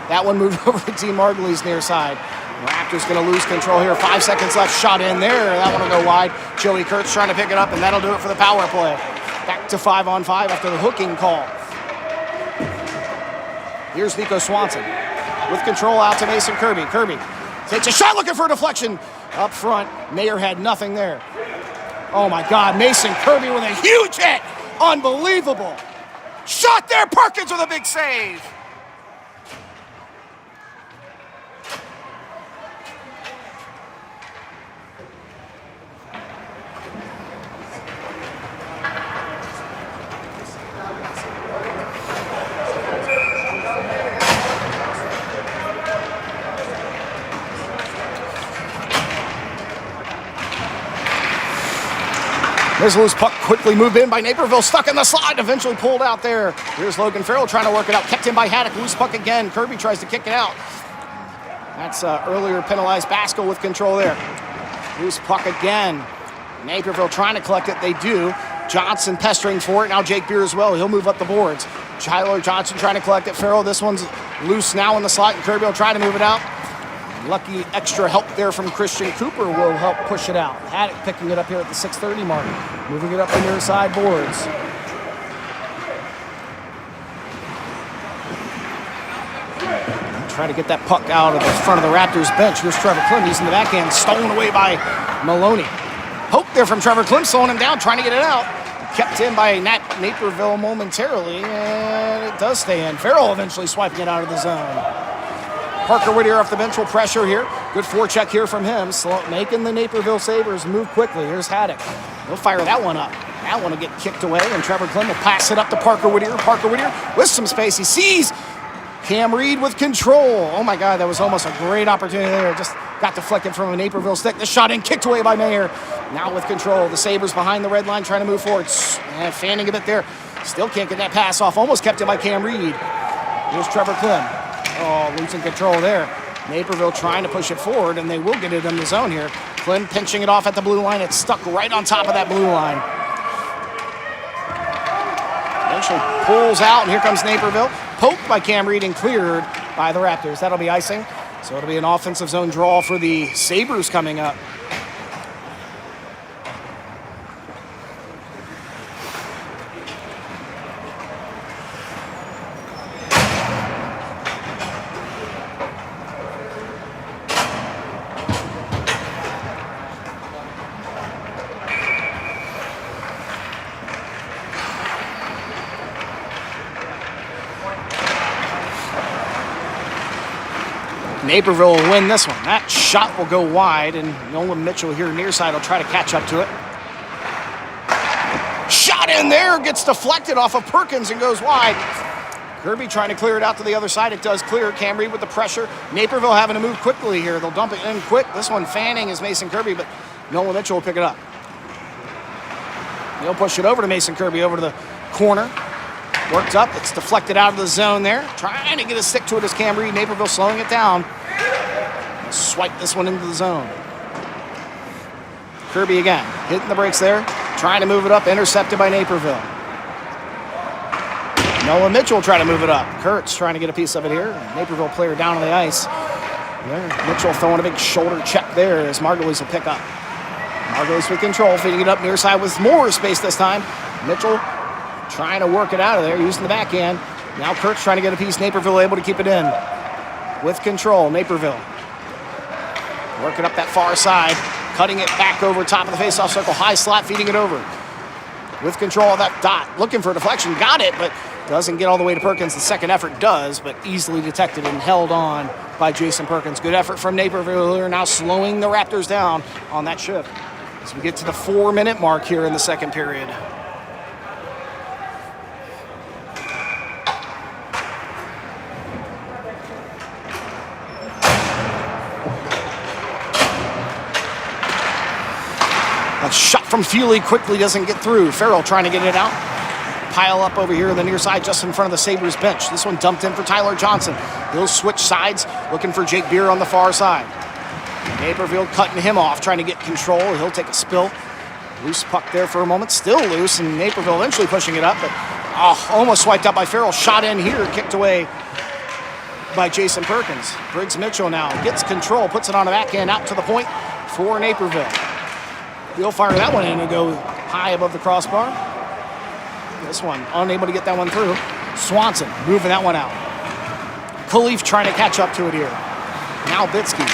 That one moved over to Dean Margulies near side. Raptors going to lose control here. 5 seconds left. Shot in there. That one will go wide. Joey Kurtz trying to pick it up, and that'll do it for the power play. Back to 5-on-5 after the hooking call. Here's Nico Swanson with control out to Mason Kirby. Kirby takes a shot looking for a deflection up front. Mayer had nothing there. Oh my God, Mason Kirby with a huge hit. Unbelievable. Shot there, Perkins with a big save. There's a loose puck, quickly moved in by Naperville, stuck in the slot, eventually pulled out there. Here's Logan Farrell trying to work it out, kept in by Haddock, loose puck again. Kirby tries to kick it out. That's earlier penalized Baskel with control there. Loose puck again. Naperville trying to collect it, they do. Johnson pestering for it, now Jake Beer as well, he'll move up the boards. Tyler Johnson trying to collect it, Farrell, this one's loose now in the slot, and Kirby will try to move it out. Lucky extra help there from Christian Cooper will help push it out. Haddock picking it up here at the 6:30 mark, moving it up the near side boards. Trying to get that puck out of the front of the Raptors bench. Here's Trevor Klim using the backhand, stolen away by Maloney. Hope there from Trevor Klim, slowing him down, trying to get it out. Kept in by Naperville momentarily, and it does stay in. Farrell eventually swiping it out of the zone. Parker Whittier off the bench will pressure here. Good forecheck here from him, making the Naperville Sabres move quickly. Here's Haddock. He'll fire that one up. That one will get kicked away, and Trevor Klim will pass it up to Parker Whittier. Parker Whittier with some space. He sees Cam Reed with control. Oh my God, that was almost a great opportunity there. Just got deflected from a Naperville stick. The shot in, kicked away by Mayer. Now with control, the Sabres behind the red line trying to move forward. And fanning a bit there. Still can't get that pass off. Almost kept it by Cam Reed. Here's Trevor Klim. Oh, losing control there. Naperville trying to push it forward, and they will get it in the zone here. Klim pinching it off at the blue line. It's stuck right on top of that blue line. Eventually pulls out, and here comes Naperville. Poked by Cam Reed and cleared by the Raptors. That'll be icing. So it'll be an offensive zone draw for the Sabres coming up. Naperville will win this one. That shot will go wide, and Nolan Mitchell here near side will try to catch up to it. Shot in there, gets deflected off of Perkins and goes wide. Kirby trying to clear it out to the other side. It does clear. Cam Reed with the pressure. Naperville having to move quickly here. They'll dump it in quick. This one fanning is Mason Kirby, but Nolan Mitchell will pick it up. He'll push it over to Mason Kirby, over to the corner. Worked up, it's deflected out of the zone there. Trying to get a stick to it as Cam Reed. Naperville slowing it down. Swipe this one into the zone. Kirby again, hitting the brakes there. Trying to move it up, intercepted by Naperville. Nolan Mitchell will try to move it up. Kurtz trying to get a piece of it here. Naperville player down on the ice. There, Mitchell throwing a big shoulder check there as Margulies will pick up. Margulies with control, feeding it up near side with more space this time. Mitchell trying to work it out of there, using the backhand. Now Kurtz trying to get a piece. Naperville able to keep it in. With control, Naperville. Working up that far side. Cutting it back over top of the face-off circle. High slot, feeding it over. With control of that dot. Looking for a deflection. Got it, but doesn't get all the way to Perkins. The second effort does, but easily detected and held on by Jason Perkins. Good effort from Naperville. They're now slowing the Raptors down on that shift. As we get to the 4-minute mark here in the second period. A shot from Feely quickly doesn't get through. Farrell trying to get it out. Pile up over here on the near side, just in front of the Sabres bench. This one dumped in for Tyler Johnson. He'll switch sides, looking for Jake Beer on the far side. Naperville cutting him off, trying to get control. He'll take a spill. Loose puck there for a moment, still loose, and Naperville eventually pushing it up, but almost swiped out by Farrell. Shot in here, kicked away by Jason Perkins. Briggs Mitchell now gets control, puts it on the backhand out to the point for Naperville. He'll fire that one in and go high above the crossbar. This one, unable to get that one through. Swanson moving that one out. Khalif trying to catch up to it here. Now Bitsky.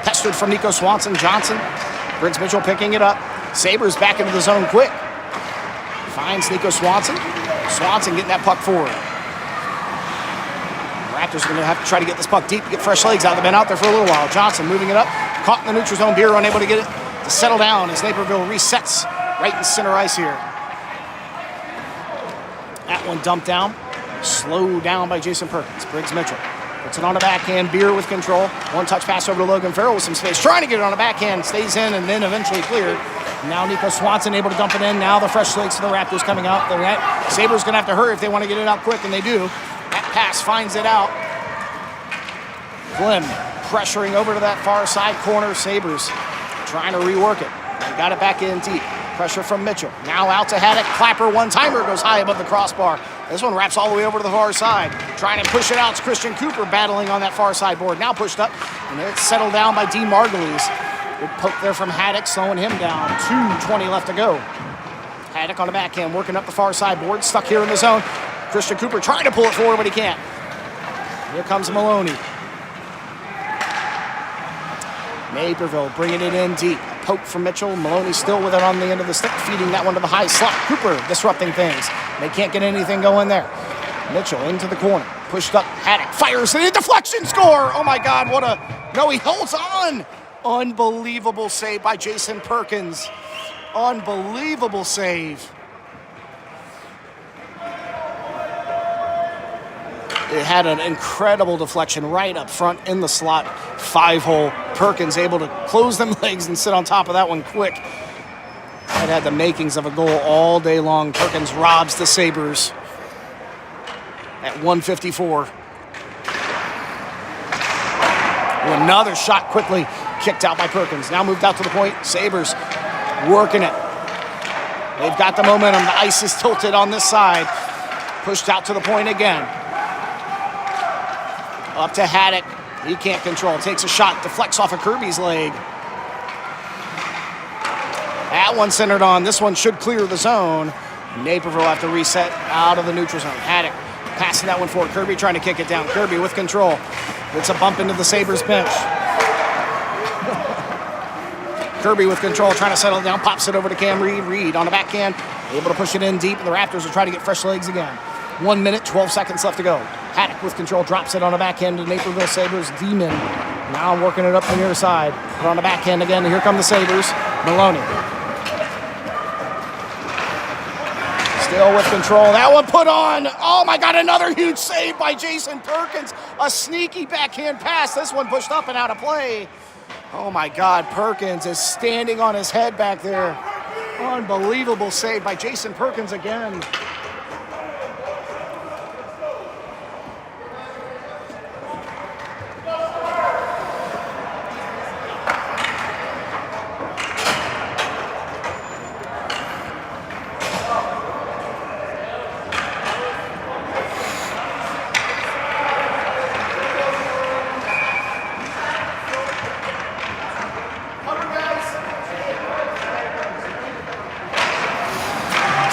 Pestered from Nico Swanson. Johnson. Briggs Mitchell picking it up. Sabres back into the zone quick. Finds Nico Swanson. Swanson getting that puck forward. The Raptors are going to have to try to get this puck deep, get fresh legs out. They've been out there for a little while. Johnson moving it up. Caught in the neutral zone. Beer unable to get it to settle down as Naperville resets right in center ice here. That one dumped down. Slowed down by Jason Perkins. Briggs Mitchell Puts it on a backhand. Beer with control. One touch pass over to Logan Farrell with some space. Trying to get it on a backhand. Stays in and then eventually cleared. Now Nico Swanson able to dump it in. Now the fresh legs for the Raptors coming out. The Sabres going to have to hurry if they want to get it out quick, and they do. That pass finds it out. Glim pressuring over to that far side corner. Sabres trying to rework it. They got it back in deep. Pressure from Mitchell. Now out to Haddock. Clapper one-timer goes high above the crossbar. This one wraps all the way over to the far side. Trying to push it out. It's Christian Cooper battling on that far side board. Now pushed up, and it's settled down by D. Margulies. Good poke there from Haddock, slowing him down. 2:20 left to go. Haddock on the backhand, working up the far side board. Stuck here in the zone. Christian Cooper trying to pull it forward, but he can't. Here comes Maloney. Naperville bringing it in deep. Poke from Mitchell. Maloney still with it on the end of the stick, feeding that one to the high slot. Cooper disrupting things. They can't get anything going there. Mitchell into the corner. Pushed up. Haddock fires it. Deflection score. Oh my God, what a... No, he holds on. Unbelievable save by Jason Perkins. Unbelievable save. It had an incredible deflection right up front in the slot. 5-hole. Perkins able to close them legs and sit on top of that one quick. It had the makings of a goal all day long. Perkins robs the Sabres at 1:54. Another shot quickly kicked out by Perkins. Now moved out to the point. Sabres working it. They've got the momentum. The ice is tilted on this side. Pushed out to the point again. Up to Haddock. He can't control. Takes a shot. Deflects off of Kirby's leg. That one centered on. This one should clear the zone. Naperville have to reset out of the neutral zone. Haddock passing that one forward. Kirby trying to kick it down. Kirby with control. It's a bump into the Sabres bench. Kirby with control, trying to settle it down. Pops it over to Cam Reed. Reed on the backhand. Able to push it in deep. And the Raptors will try to get fresh legs again. 1 minute, 12 seconds left to go. Haddock with control, drops it on the backhand to Naperville Sabres. Demon now working it up the near side. But on the backhand again, here come the Sabres. Maloney. Still with control. That one put on. Oh my God, another huge save by Jason Perkins. A sneaky backhand pass. This one pushed up and out of play. Oh my God, Perkins is standing on his head back there. Unbelievable save by Jason Perkins again.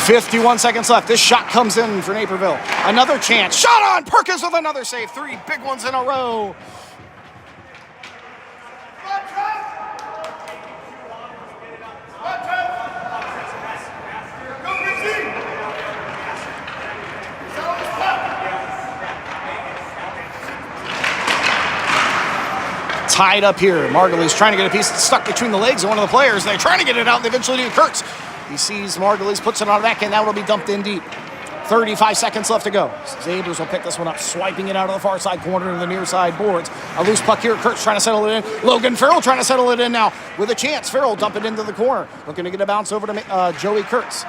.51 seconds left. This shot comes in for Naperville. Another chance. Shot on! Perkins with another save. 3 big ones in a row. Tied up here. Margulies trying to get a piece stuck between the legs of one of the players. They're trying to get it out. They eventually do. Kurtz. He sees Margulies, puts it on the back, and that will be dumped in deep. 35 seconds left to go. Sabres will pick this one up, swiping it out of the far side corner to the near side boards. A loose puck here. Kurtz trying to settle it in. Logan Farrell trying to settle it in now with a chance. Farrell dump it into the corner. Looking to get a bounce over to Joey Kurtz.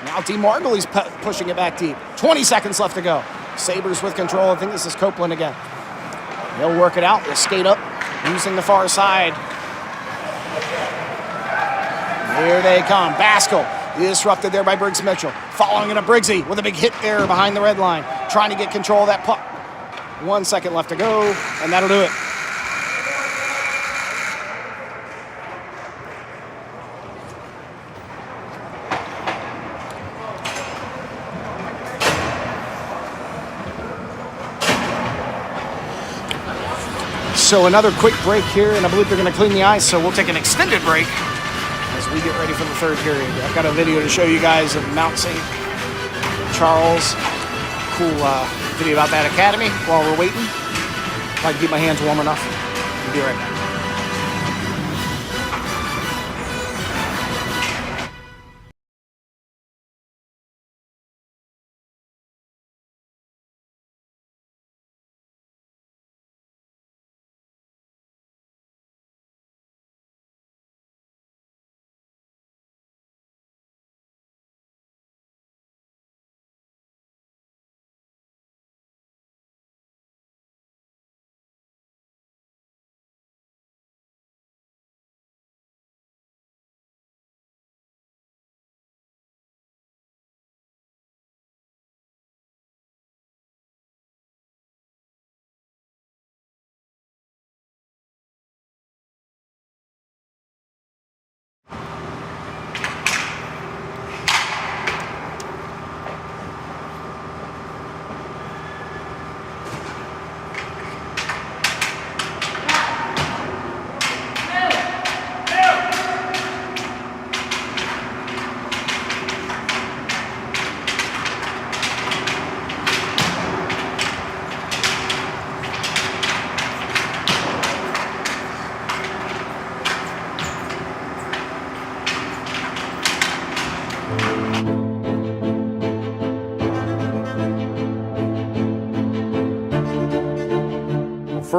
Now D. Margulies pushing it back deep. 20 seconds left to go. Sabres with control. I think this is Copeland again. They'll work it out. They'll skate up using the far side. Here they come. Baskell disrupted there by Briggs Mitchell. Following it up Briggsy with a big hit there behind the red line. Trying to get control of that puck. 1 second left to go, and that'll do it. So another quick break here, and I believe they're going to clean the ice, so we'll take an extended break as we get ready for the third period. I've got a video to show you guys of Mount St. Charles. Cool video about that academy while we're waiting. If I can keep my hands warm enough. We'll be right back.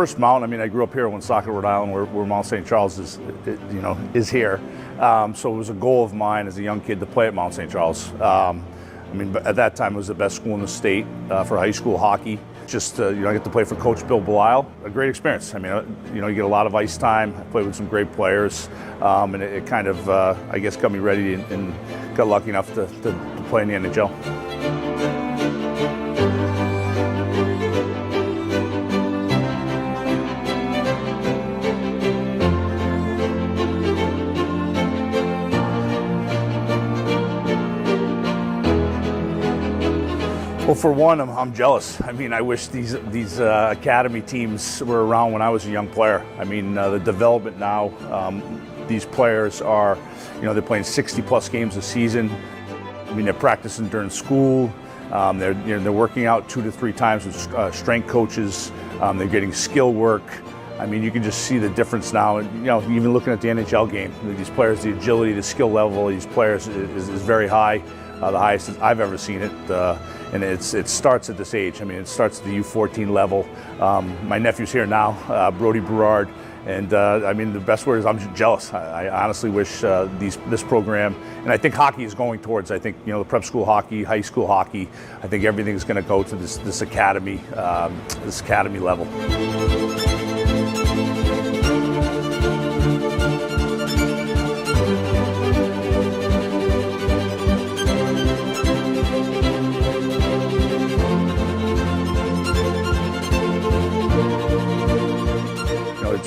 first Mount, I mean, I grew up here in Woonsocket, Rhode Island, where Mount St. Charles is here. So it was a goal of mine as a young kid to play at Mount St. Charles. I mean, at that time, it was the best school in the state for high school hockey. Just, I get to play for Coach Bill Belisle. A great experience. I mean, you get a lot of ice time. I played with some great players. And it kind of, I guess, got me ready and got lucky enough to play in the NHL. Well, for one, I'm jealous. I mean, I wish these academy teams were around when I was a young player. I mean, the development now, these players are, they're playing 60-plus games a season. I mean, they're practicing during school. They're working out 2 to 3 times with strength coaches. They're getting skill work. I mean, you can just see the difference now. Even looking at the NHL game, these players, the agility, the skill level of these players is very high. The highest I've ever seen it, and it starts at this age. I mean, it starts at the U15 level. My nephew's here now, Brody Berard, and I mean, the best word is I'm just jealous. I honestly wish this program, and I think hockey is going towards. I think the prep school hockey, high school hockey. I think everything's going to go to this academy level.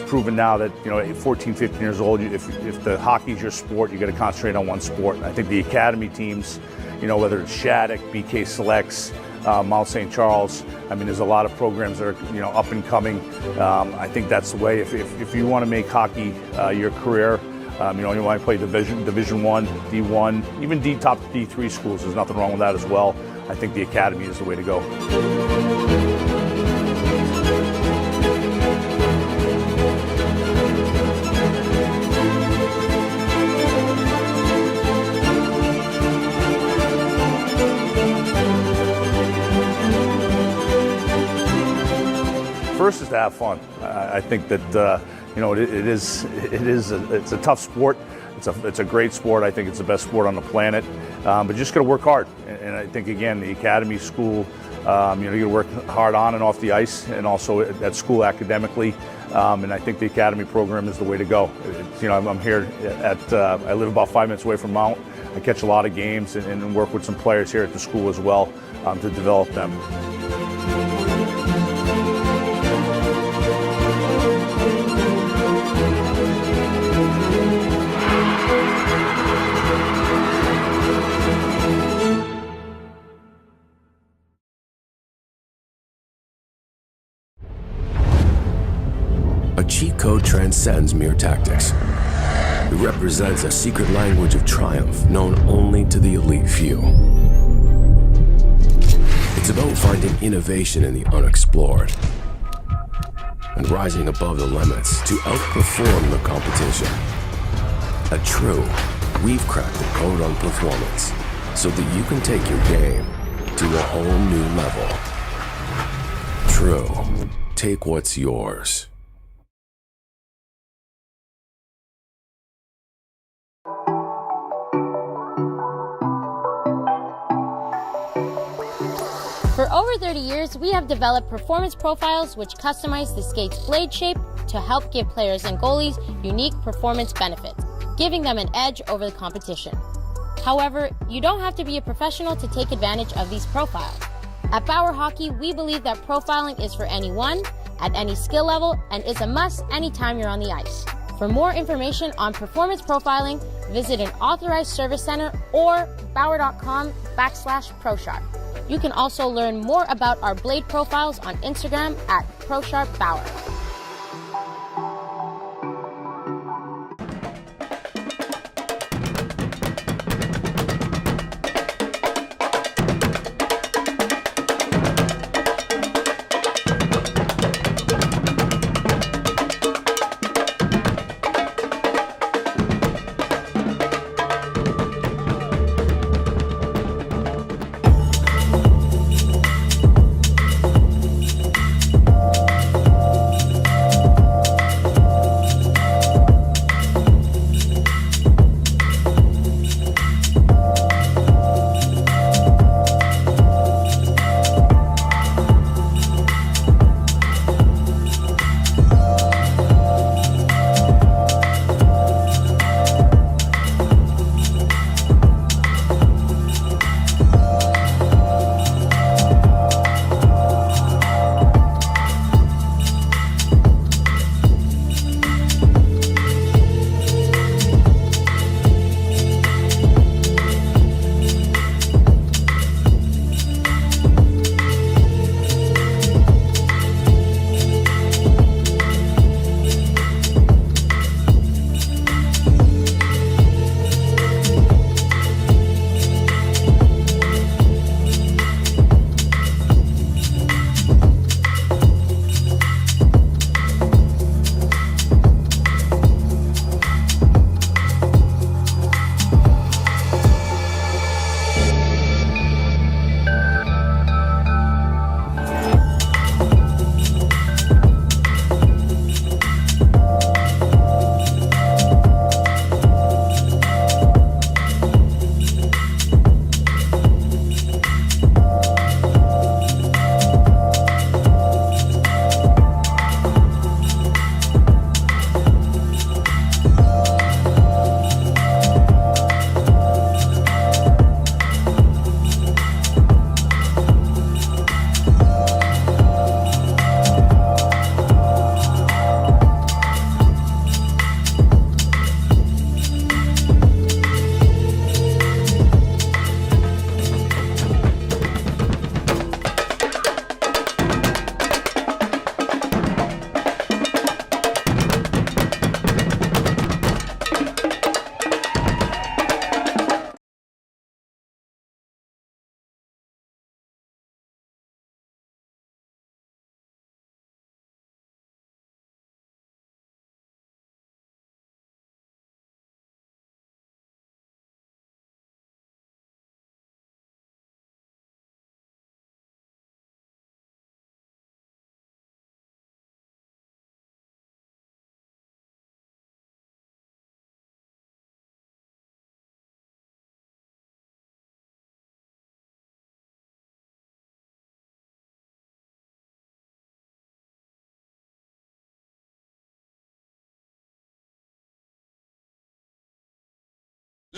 Proven now that at 14, 15 years old, if the hockey's your sport, you got to concentrate on one sport. And I think the academy teams, whether it's Shattuck, BK Selects, Mount St. Charles, I mean, there's a lot of programs that are up and coming. I think that's the way. If you want to make hockey your career, you want to play Division I, D1, even top D3 schools. There's nothing wrong with that as well. I think the academy is the way to go. First is to have fun. I think that it's a tough sport. It's a great sport. I think it's the best sport on the planet. But you just got to work hard. And I think again, the academy school, you got to work hard on and off the ice, and also at school academically. And I think the academy program is the way to go. I'm here I live about 5 minutes away from Mount. I catch a lot of games and work with some players here at the school as well to develop them. A cheat code transcends mere tactics. It represents a secret language of triumph known only to the elite few. It's about finding innovation in the unexplored and rising above the limits to outperform the competition. At True, we've cracked the code on performance so that you can take your game to a whole new level. True, take what's yours. For over 30 years, we have developed performance profiles which customize the skate's blade shape to help give players and goalies unique performance benefits, giving them an edge over the competition. However, you don't have to be a professional to take advantage of these profiles. At Bauer Hockey, we believe that profiling is for anyone, at any skill level, and is a must anytime you're on the ice. For more information on performance profiling, visit an authorized service center or bauer.com/ProSharp. You can also learn more about our blade profiles on Instagram at ProSharpBauer.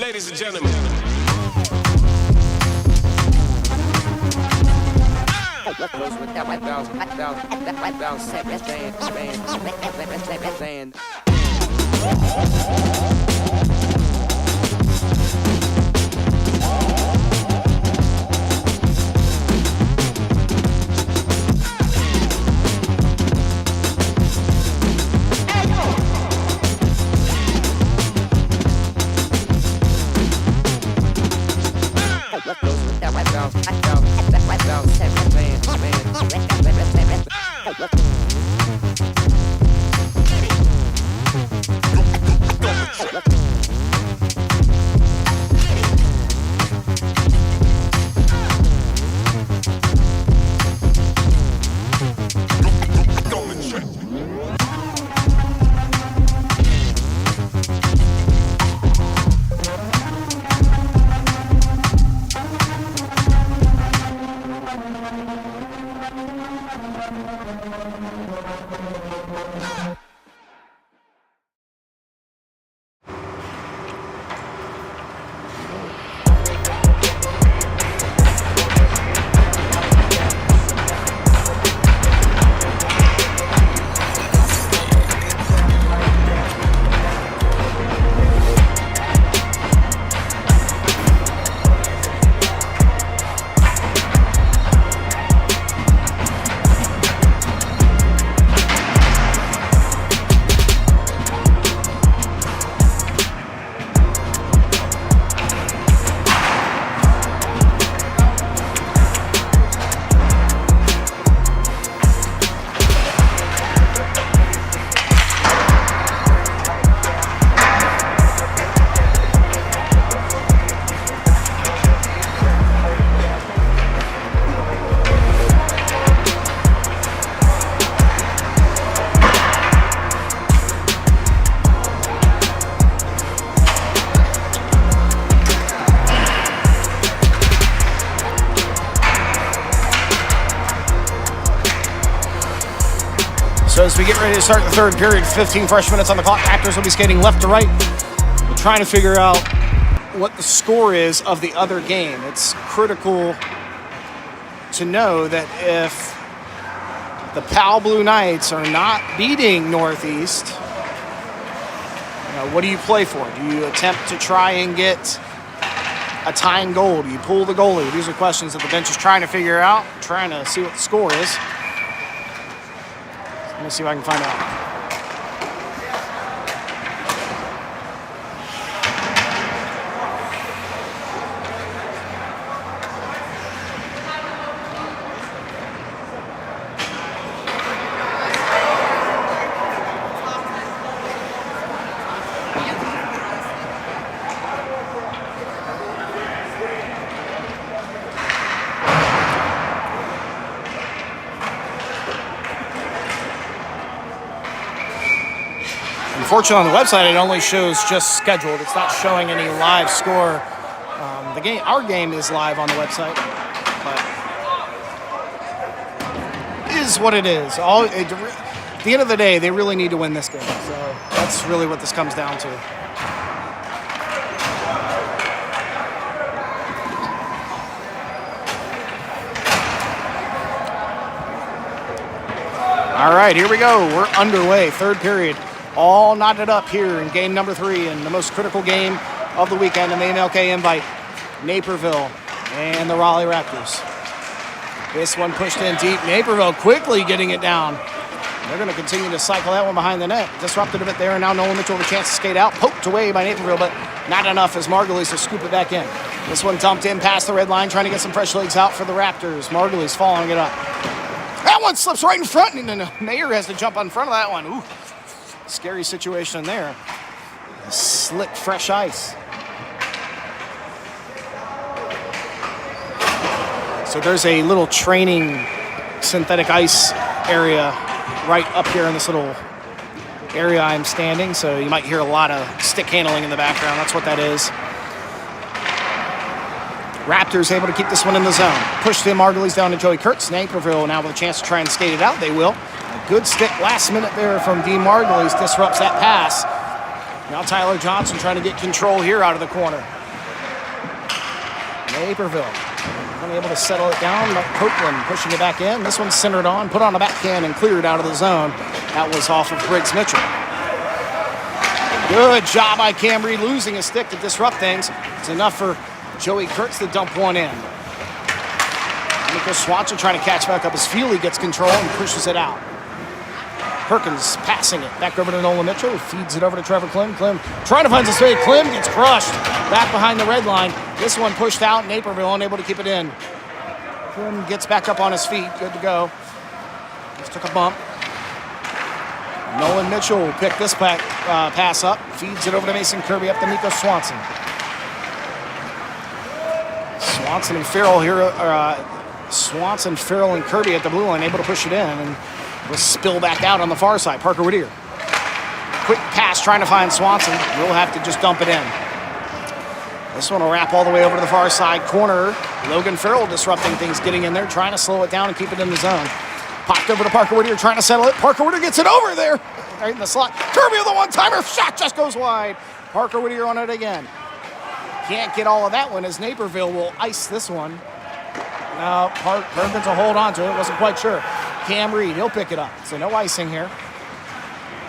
Ladies and gentlemen. So as we get ready to start the third period, 15 fresh minutes on the clock. Raptors will be skating left to right. We're trying to figure out what the score is of the other game. It's critical to know that if the Pal Blue Knights are not beating Northeast, what do you play for? Do you attempt to try and get a tying goal? Do you pull the goalie? These are questions that the bench is trying to figure out, trying to see what the score is. Let me see if I can find out. Unfortunately, on the website, it only shows just scheduled. It's not showing any live score. Our game is live on the website, but it is what it is. At the end of the day, they really need to win this game. So that's really what this comes down to. All right, here we go. We're underway. Third period. All knotted up here in game number 3 and the most critical game of the weekend in the MLK invite. Naperville and the Raleigh Raptors. This one pushed in deep. Naperville quickly getting it down. They're going to continue to cycle that one behind the net. Disrupted a bit there, and now Nolan Mitchell with a chance to skate out. Poked away by Naperville, but not enough as Margulies to scoop it back in. This one dumped in past the red line, trying to get some fresh legs out for the Raptors. Margulies following it up. That one slips right in front, and Mayer has to jump on front of that one. Ooh. Scary situation there. Slick, fresh ice. So there's a little training synthetic ice area right up here in this little area I'm standing. So you might hear a lot of stick handling in the background. That's what that is. Raptors able to keep this one in the zone. Push the Margulies down to Joey Kurtz. Naperville now with a chance to try and skate it out. They will. Good stick last minute there from Dean Margulies disrupts that pass. Now Tyler Johnson trying to get control here out of the corner. Naperville unable to settle it down. Copeland pushing it back in. This one's centered on, put on a backhand and cleared out of the zone. That was off of Briggs Mitchell. Good job by Cam Reed losing a stick to disrupt things. It's enough for Joey Kurtz to dump one in. Nico Swanson trying to catch back up as Feely gets control and pushes it out. Perkins passing it back over to Nolan Mitchell, who feeds it over to Trevor Klim. Klim trying to find his way. Klim gets crushed back behind the red line. This one pushed out. Naperville unable to keep it in. Klim gets back up on his feet. Good to go. Just took a bump. Nolan Mitchell will pick this pass up. Feeds it over to Mason Kirby up to Nico Swanson. Swanson and Farrell here. Swanson, Farrell, and Kirby at the blue line, able to push it in. And will spill back out on the far side. Parker Whittier. Quick pass trying to find Swanson. We'll have to just dump it in. This one will wrap all the way over to the far side corner. Logan Farrell disrupting things, getting in there, trying to slow it down and keep it in the zone. Popped over to Parker Whittier, trying to settle it. Parker Whittier gets it over there. Right in the slot. Kirby with a one-timer. Shot just goes wide. Parker Whittier on it again. Can't get all of that one as Naperville will ice this one. Now Perkins will hold on to it. Wasn't quite sure. Cam Reed, he'll pick it up. So no icing here.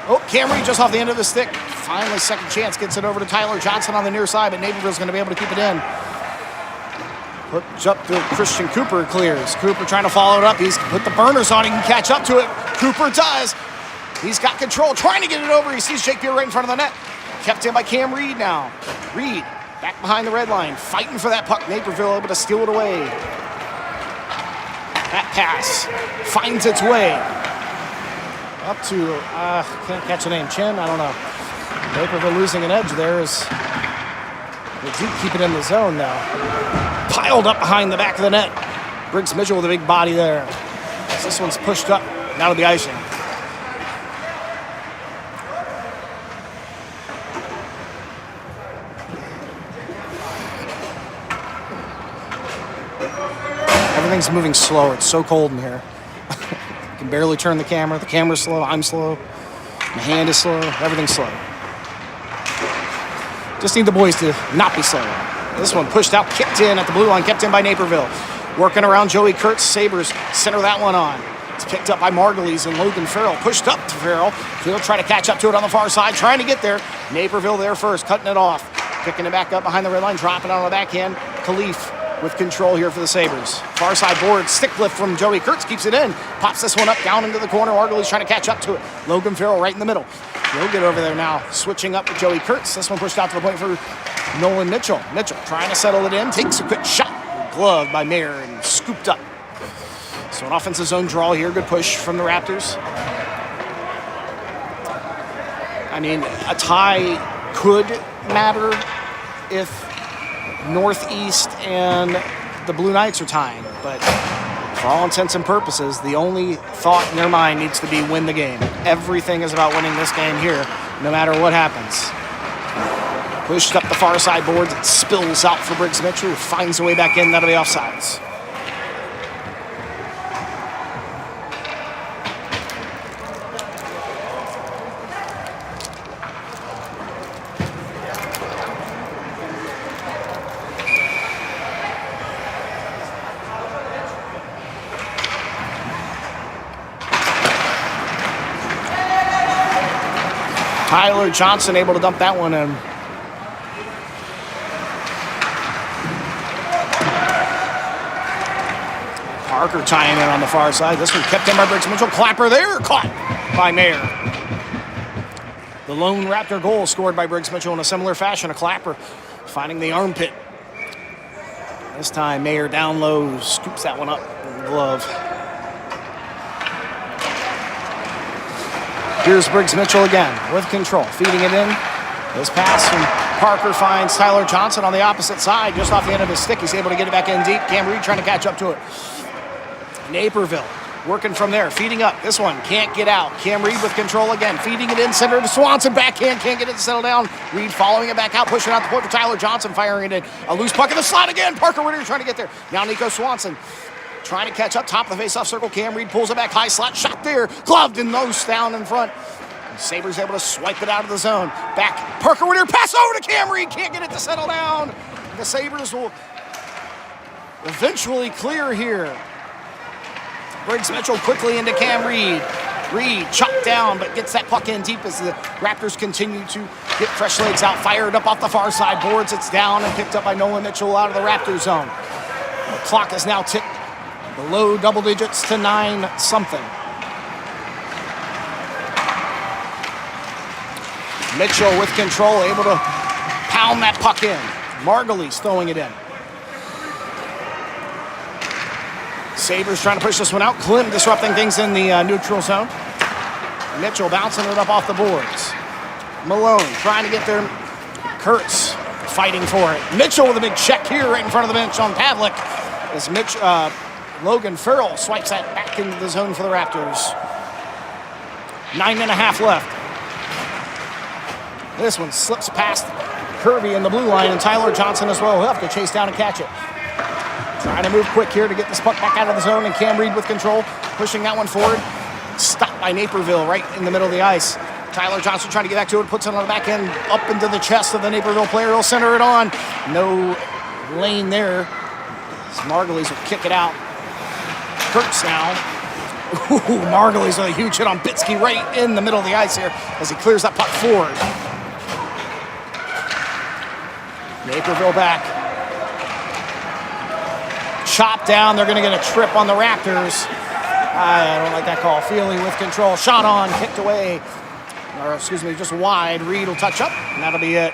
Oh, Cam Reed just off the end of the stick. Finally, second chance, gets it over to Tyler Johnson on the near side, but Naperville's going to be able to keep it in. Hooks up to Christian Cooper, clears. Cooper trying to follow it up. He's put the burners on. He can catch up to it. Cooper does. He's got control, trying to get it over. He sees Jake Beer right in front of the net. Kept in by Cam Reed now. Reed back behind the red line, fighting for that puck. Naperville able to steal it away. That pass finds its way up to, can't catch the name, Chin, I don't know. Naperville losing an edge there as they do keep it in the zone now. Piled up behind the back of the net. Briggs Mitchell with a big body there. As this one's pushed up, now to the icing. Everything's moving slow. It's so cold in here. I can barely turn the camera. The camera's slow. I'm slow. My hand is slow. Everything's slow. Just need the boys to not be slow. This one pushed out, kicked in at the blue line, kept in by Naperville. Working around Joey Kurtz. Sabres center that one on. It's picked up by Margulies and Logan Farrell. Pushed up to Farrell. He'll try to catch up to it on the far side, trying to get there. Naperville there first, cutting it off. Picking it back up behind the red line, dropping it on the backhand. Khalif with control here for the Sabres. Far side board, stick lift from Joey Kurtz, keeps it in. Pops this one up, down into the corner. Margulies trying to catch up to it. Logan Farrell right in the middle. He'll get over there now, switching up with Joey Kurtz. This one pushed out to the point for Nolan Mitchell. Mitchell trying to settle it in, takes a quick shot. Gloved by Mayer and scooped up. So an offensive zone draw here. Good push from the Raptors. I mean, a tie could matter if Northeast and the Blue Knights are tying, but for all intents and purposes, the only thought in their mind needs to be win the game. Everything is about winning this game here, no matter what happens. Pushed up the far side boards, it spills out for Briggs Mitchell, who finds a way back in, that'll be offsides. Tyler Johnson able to dump that one in. Parker tying in on the far side. This one kept in by Briggs Mitchell. Clapper there, caught by Mayer. The lone Raptor goal scored by Briggs Mitchell in a similar fashion. A Clapper finding the armpit. This time Mayer down low, scoops that one up in the glove. Here's Briggs Mitchell again with control, feeding it in. This pass from Parker finds Tyler Johnson on the opposite side, just off the end of his stick. He's able to get it back in deep. Cam Reed trying to catch up to it. Naperville working from there, feeding up. This one can't get out. Cam Reed with control again, feeding it in center to Swanson. Backhand, can't get it to settle down. Reed following it back out, pushing out the point for Tyler Johnson, firing it in. A loose puck in the slot again. Parker Whittier trying to get there. Now Nico Swanson trying to catch up top of the face-off circle. Cam Reed pulls it back, high slot, shot there. Gloved and nose down in front. Sabres able to swipe it out of the zone. Back, Parker with her pass over to Cam Reed. Can't get it to settle down. The Sabres will eventually clear here. Briggs Mitchell quickly into Cam Reed. Reed chopped down, but gets that puck in deep as the Raptors continue to get fresh legs out. Fired up off the far side. Boards, it's down and picked up by Nolan Mitchell out of the Raptor zone. The clock is now ticked below double digits to 9-something. Mitchell with control, able to pound that puck in. Margulies throwing it in. Sabres trying to push this one out. Klim disrupting things in the neutral zone. Mitchell bouncing it up off the boards. Malone trying to get there. Kurtz fighting for it. Mitchell with a big check here right in front of the bench on Pavlik. As Logan Farrell swipes that back into the zone for the Raptors. 9.5 left. This one slips past Kirby in the blue line, and Tyler Johnson as well. He'll have to chase down and catch it. Trying to move quick here to get this puck back out of the zone, and Cam Reed with control, pushing that one forward. Stopped by Naperville right in the middle of the ice. Tyler Johnson trying to get back to it, puts it on the back end, up into the chest of the Naperville player. He'll center it on. No lane there. Margulies will kick it out. Kurtz now. Ooh, Margulies with a huge hit on Bitsky right in the middle of the ice here as he clears that puck forward. Naperville back. Chopped down. They're going to get a trip on the Raptors. I don't like that call. Feely with control. Shot on. Kicked away. Or, excuse me, just wide. Reed will touch up, and that'll be it.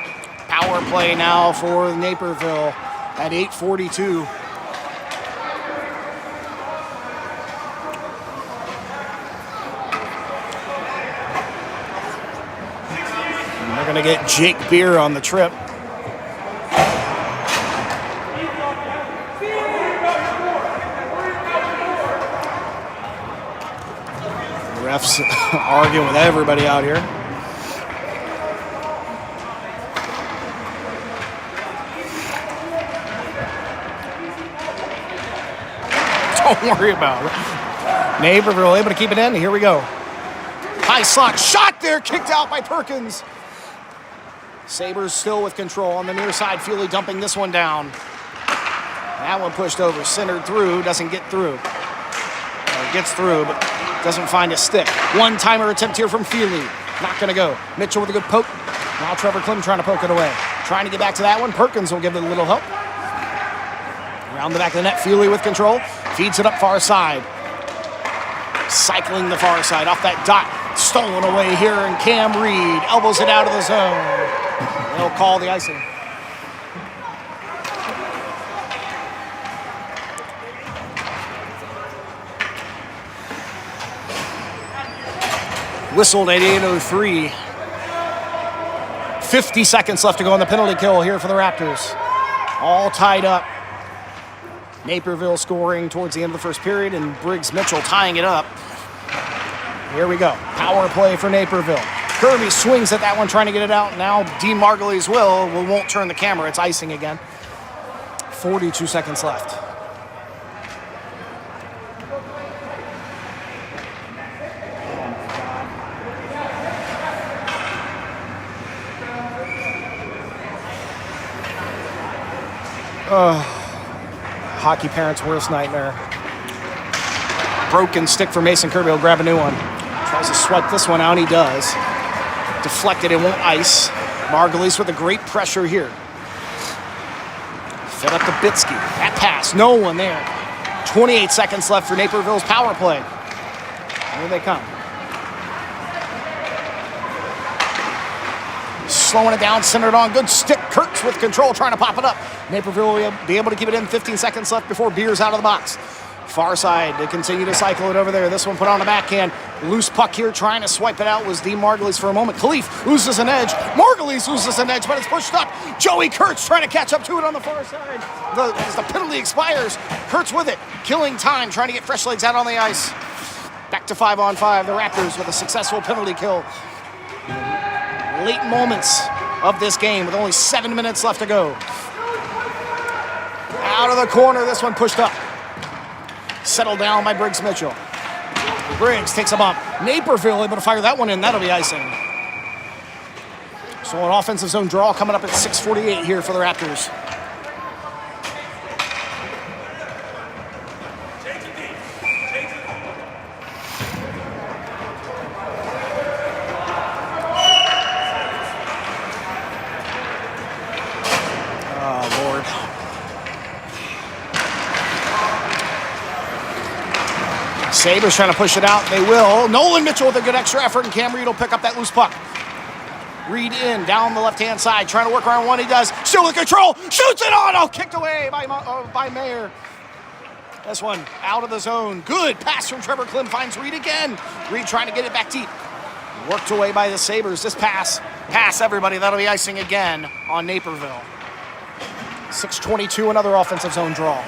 Power play now for Naperville at 8:42. And they're going to get Jake Beer on the trip. Refs arguing with everybody out here. Don't worry about it. Naperville able to keep it in. Here we go. High slot shot there, kicked out by Perkins. Sabres still with control on the near side. Feely dumping this one down. That one pushed over, centered through, doesn't get through. Gets through, but doesn't find a stick. One-timer attempt here from Feely. Not going to go. Mitchell with a good poke. Now Trevor Klim trying to poke it away. Trying to get back to that one. Perkins will give it a little help. Around the back of the net, Feely with control. Feeds it up far side. Cycling the far side off that dot. Stolen away here, and Cam Reed elbows it out of the zone. They'll call the icing. Whistled at 8:03. 50 seconds left to go on the penalty kill here for the Raptors. All tied up. Naperville scoring towards the end of the first period, and Briggs Mitchell tying it up. Here we go. Power play for Naperville. Kirby swings at that one, trying to get it out. Now Dean Margulies won't turn the camera. It's icing again. 42 seconds left. Hockey parents' worst nightmare. Broken stick for Mason Kirby. He'll grab a new one. Tries to swipe this one out. He does. Deflected. It won't ice. Margulies with a great pressure here. Fed up to Bitsky. That pass. No one there. 28 seconds left for Naperville's power play. Here they come. Slowing it down, centered on. Good stick. Kurtz with control, trying to pop it up. Naperville will be able to keep it in. 15 seconds left before Beer's out of the box. Far side, they continue to cycle it over there. This one put on the backhand. Loose puck here, trying to swipe it out was Dean Margulies for a moment. Khalif loses an edge. Margulies loses an edge, but it's pushed up. Joey Kurtz trying to catch up to it on the far side. As the penalty expires, Kurtz with it. Killing time, trying to get fresh legs out on the ice. Back to 5-on-5. The Raptors with a successful penalty kill. Late moments of this game with only 7 minutes left to go. Out of the corner, this one pushed up. Settled down by Briggs Mitchell. Briggs takes a bump. Naperville able to fire that one in. That'll be icing. So an offensive zone draw coming up at 6:48 here for the Raptors. Sabres trying to push it out. They will. Nolan Mitchell with a good extra effort, and Cam Reed will pick up that loose puck. Reed in, down the left-hand side, trying to work around one. He does. Still with control. Shoots it on. Oh, kicked away by Mayer. This one out of the zone. Good pass from Trevor Klim. Finds Reed again. Reed trying to get it back deep. Worked away by the Sabres. This pass everybody. That'll be icing again on Naperville. 6:22, another offensive zone draw.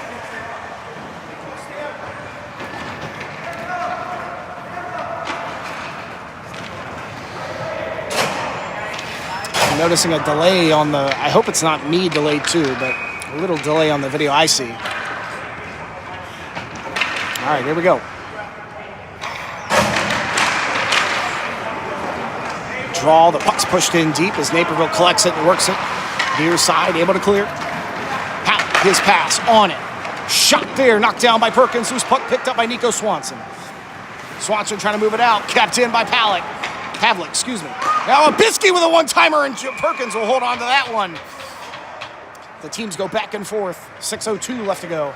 Noticing a delay on the, I hope it's not me delayed too, but a little delay on the video I see. All right, here we go. Draw, the puck's pushed in deep as Naperville collects it and works it. Near side, able to clear. His pass on it. Shot there, knocked down by Perkins, whose puck picked up by Nico Swanson. Swanson trying to move it out, kept in by Pavlik, excuse me. Now Biskey with a one-timer, and Perkins will hold on to that one. The teams go back and forth. 6:02 left to go.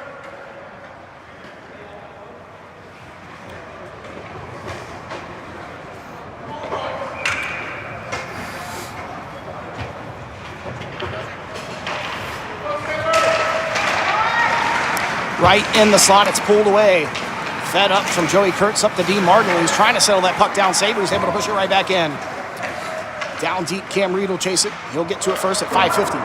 Right in the slot, it's pulled away. Fed up from Joey Kurtz up to Dean Martin. He's trying to settle that puck down. Sabres able to push it right back in. Down deep, Cam Reed will chase it. He'll get to it first at 5:50.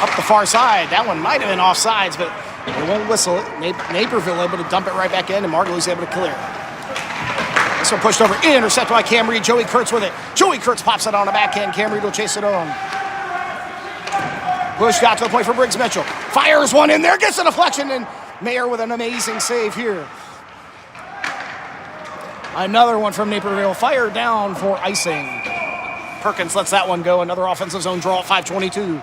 Up the far side. That one might have been offsides, but they won't whistle it. Naperville able to dump it right back in, and Martin's able to clear. This one pushed over, intercepted by Cam Reed. Joey Kurtz with it. Joey Kurtz pops it on the backhand. Cam Reed will chase it on. Pushed out to the point for Briggs Mitchell. Fires one in there, gets a deflection, and Mayer with an amazing save here. Another one from Naperville, fired down for icing. Perkins lets that one go. Another offensive zone draw at 5:22.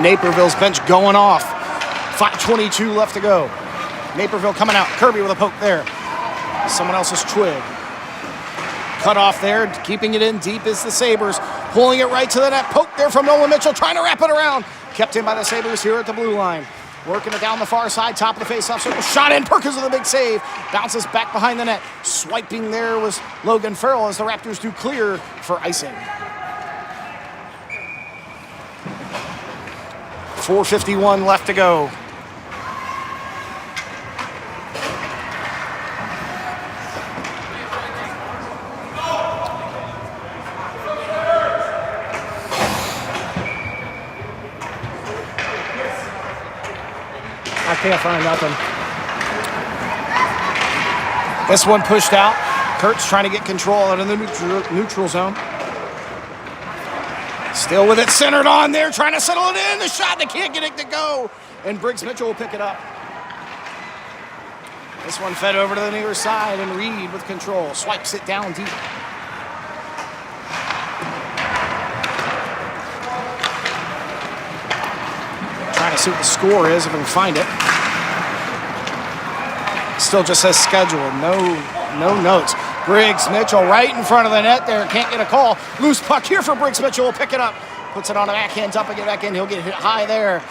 Naperville's bench going off. 5:22 left to go. Naperville coming out. Kirby with a poke there. Someone else's twig. Cut off there. Keeping it in deep is the Sabres. Pulling it right to the net. Poke there from Nolan Mitchell. Trying to wrap it around. Kept in by the Sabres here at the blue line. Working it down the far side. Top of the faceoff circle. Shot in. Perkins with a big save. Bounces back behind the net. Swiping there was Logan Farrell as the Raptors do clear for icing. 4:51 left to go. I can't find nothing. This one pushed out. Kurtz trying to get control out of the neutral zone. Still with it centered on there, trying to settle it in. The shot, they can't get it to go. And Briggs Mitchell will pick it up. This one fed over to the near side, and Reed with control. Swipes it down deep. Trying to see what the score is if we can find it. Still just says scheduled. No notes. Briggs Mitchell right in front of the net there. Can't get a call. Loose puck here for Briggs Mitchell. Will pick it up. Puts it on the backhand, dumping it back in. He'll get hit high there.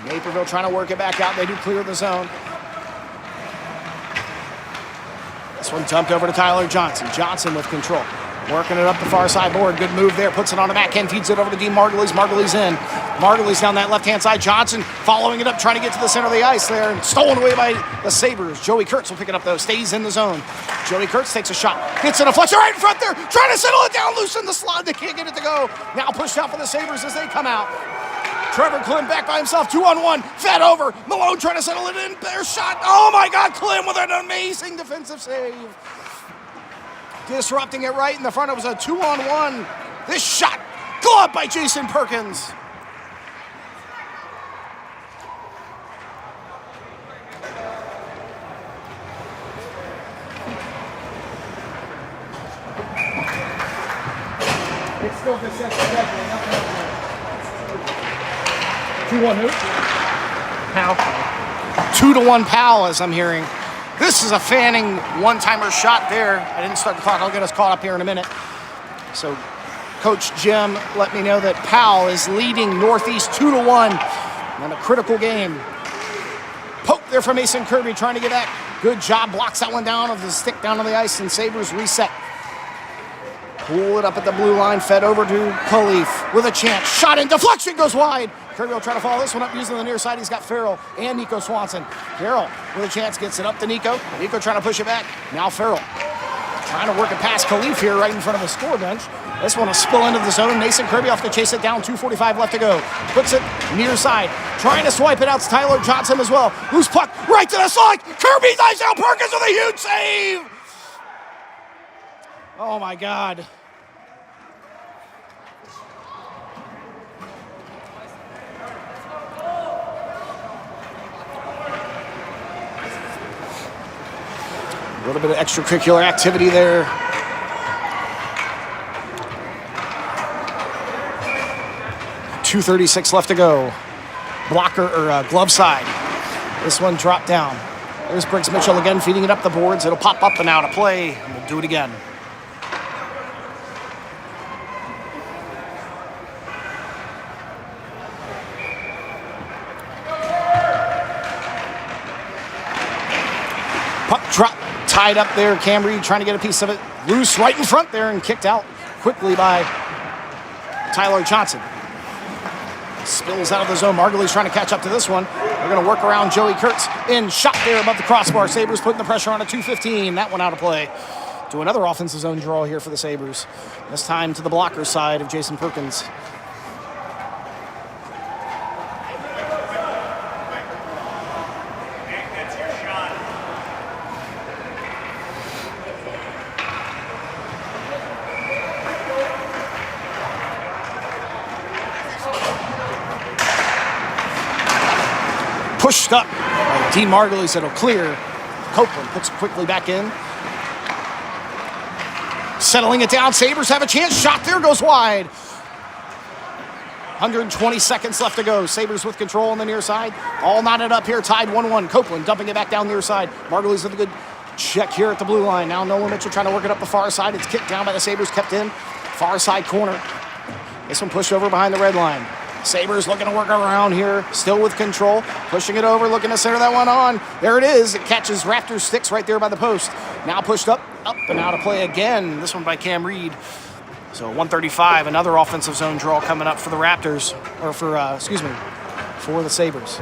Naperville trying to work it back out. They do clear the zone. This one dumped over to Tyler Johnson. Johnson with control. Working it up the far side board. Good move there. Puts it on the backhand. Feeds it over to Dean Margulies. Margulies in. Margulies down that left-hand side. Johnson following it up, trying to get to the center of the ice there. And stolen away by the Sabres. Joey Kurtz will pick it up, though. Stays in the zone. Joey Kurtz takes a shot. Gets a deflection right in front there. Trying to settle it down loose in the slot. They can't get it to go. Now pushed out for the Sabres as they come out. Trevor Klim back by himself, 2-on-1, fed over. Malone trying to settle it in, their shot. Oh my God, Klim with an amazing defensive save. Disrupting it right in the front. It was a 2-on-1. This shot, gloved by Jason Perkins. It's still the second second. 2-1 who? Powell. 2-1 Powell, as I'm hearing. This is a fanning one-timer shot there. I didn't start the clock. I'll get us caught up here in a minute. So Coach Jim let me know that Powell is leading Northeast 2-1 in a critical game. Poke there from Mason Kirby trying to get back. Good job. Blocks that one down of the stick down on the ice, and Sabres reset. Pull it up at the blue line, fed over to Khalif with a chance. Shot and deflection goes wide. Kirby will try to follow this one up using the near side. He's got Farrell and Nico Swanson. Farrell with a chance gets it up to Nico. Nico trying to push it back. Now Farrell trying to work it past Khalif here right in front of the score bench. This one will spill into the zone. Mason Kirby off to chase it down. 2:45 left to go. Puts it near side. Trying to swipe it out to Tyler Johnson as well. Loose puck right to the slot. Kirby dives out. Perkins with a huge save. Oh my God. A little bit of extracurricular activity there. .236 left to go. Blocker or glove side. This one dropped down. There's Briggs Mitchell again feeding it up the boards. It'll pop up and out of play. And we'll do it again. Puck drop, tied up there. Cam Reed trying to get a piece of it. Loose right in front there and kicked out quickly by Tyler Johnson. Spills out of the zone. Margulies trying to catch up to this one. They're going to work around Joey Kurtz. In shot there above the crossbar. Sabres putting the pressure on a 2:15. That one out of play. To another offensive zone draw here for the Sabres. This time to the blocker side of Jason Perkins. Pushed up by Dean Margulies. It'll clear. Copeland puts it quickly back in. Settling it down. Sabres have a chance. Shot there goes wide. 120 seconds left to go. Sabres with control on the near side. All knotted up here. Tied 1-1. Copeland dumping it back down near side. Margulies with a good check here at the blue line. Now Nolan Mitchell trying to work it up the far side. It's kicked down by the Sabres. Kept in. Far side corner. This one pushed over behind the red line. Sabres looking to work around here, still with control, pushing it over, looking to center that one on. There it is. It catches Raptors sticks right there by the post. Now pushed up and out of play again. This one by Cam Reed. So 135, another offensive zone draw coming up for the Raptors, or for the Sabres.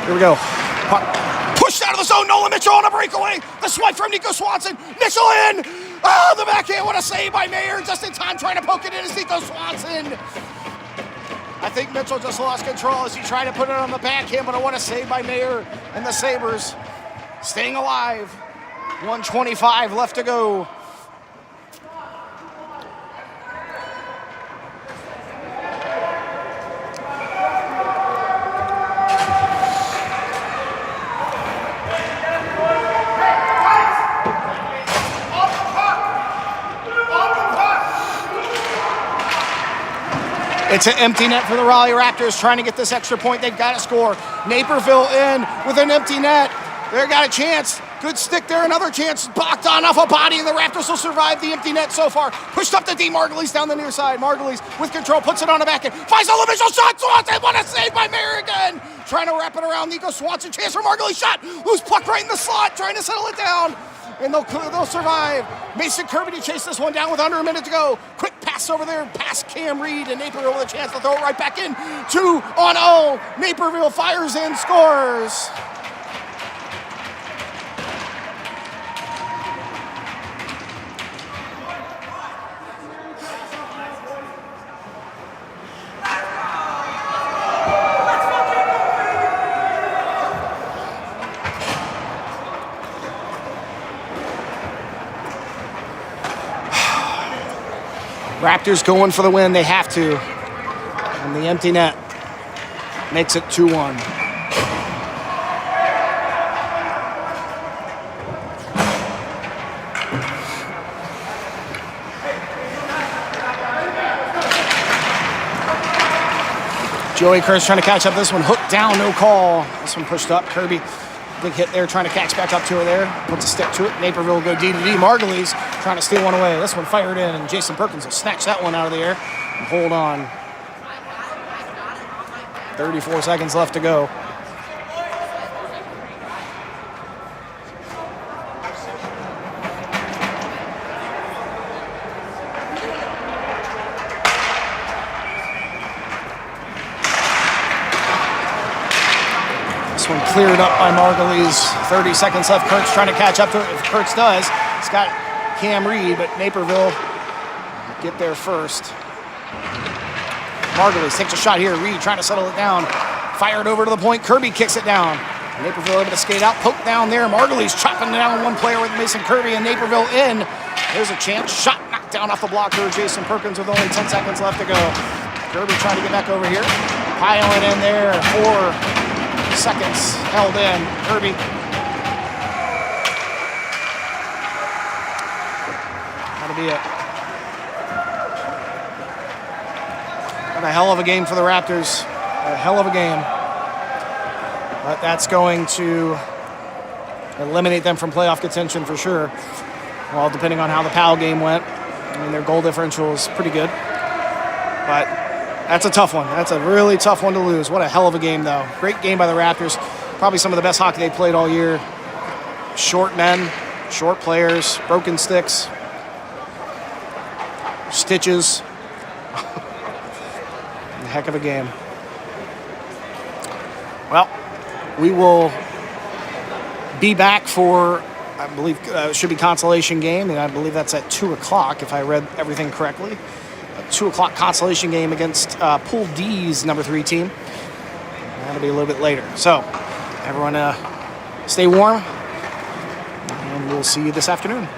Here we go. Pushed out of the zone. Nolan Mitchell on a breakaway. The swipe from Nico Swanson. Mitchell in. Oh, the backhand. What a save by Mayer. Just in time trying to poke it in is Nico Swanson. I think Mitchell just lost control as he tried to put it on the backhand, but what a save by Mayer and the Sabres staying alive. 1:25 left to go. It's an empty net for the Raleigh Raptors trying to get this extra point. They've got to score. Naperville in with an empty net. They've got a chance. Good stick there. Another chance. Blocked on off a body, and the Raptors will survive the empty net so far. Pushed up to D. Margulies down the near side. Margulies with control. Puts it on the back end. Finds a Mitchell shot. Swanson. What a save by Mayer again. Trying to wrap it around Nico Swanson. Chance for Margulies. Shot. Loose puck right in the slot. Trying to settle it down. And they'll survive. Mason Kirby to chase this one down with under a minute to go. Quick pass pass over there, past Cam Reed, and Naperville with a chance to throw it right back in. 2-0. Naperville fires and scores. Raptors going for the win. They have to. And the empty net makes it 2-1. Joey Kurtz trying to catch up this one. Hooked down, no call. This one pushed up. Kirby, big hit there, trying to catch back up to it there. Puts a stick to it. Naperville will go D to D. Margulies trying to steal one away. This one fired in, and Jason Perkins will snatch that one out of the air and hold on. 34 seconds left to go. This one cleared up by Margulies. 30 seconds left. Kurtz trying to catch up to it. If Kurtz does, it's got Cam Reed, but Naperville get there first. Margulies takes a shot here. Reed trying to settle it down. Fired over to the point. Kirby kicks it down. Naperville able to skate out. Poke down there. Margulies chopping down one player with Mason Kirby, and Naperville in. There's a chance. Shot knocked down off the blocker. Jason Perkins with only 10 seconds left to go. Kirby trying to get back over here. Piling in there. 4 seconds held in. Kirby. That'll be it. What a hell of a game for the Raptors. A hell of a game. But that's going to eliminate them from playoff contention for sure. Well, depending on how the Powell game went. I mean, their goal differential is pretty good. But that's a tough one. That's a really tough one to lose. What a hell of a game, though. Great game by the Raptors. Probably some of the best hockey they played all year. Short men, short players, broken sticks, stitches. Heck of a game. Well, we will be back for, I believe, it should be consolation game, and I believe that's at 2 o'clock, if I read everything correctly. A 2 o'clock consolation game against Pool D's number 3 team. That'll be a little bit later. So, everyone stay warm, and we'll see you this afternoon.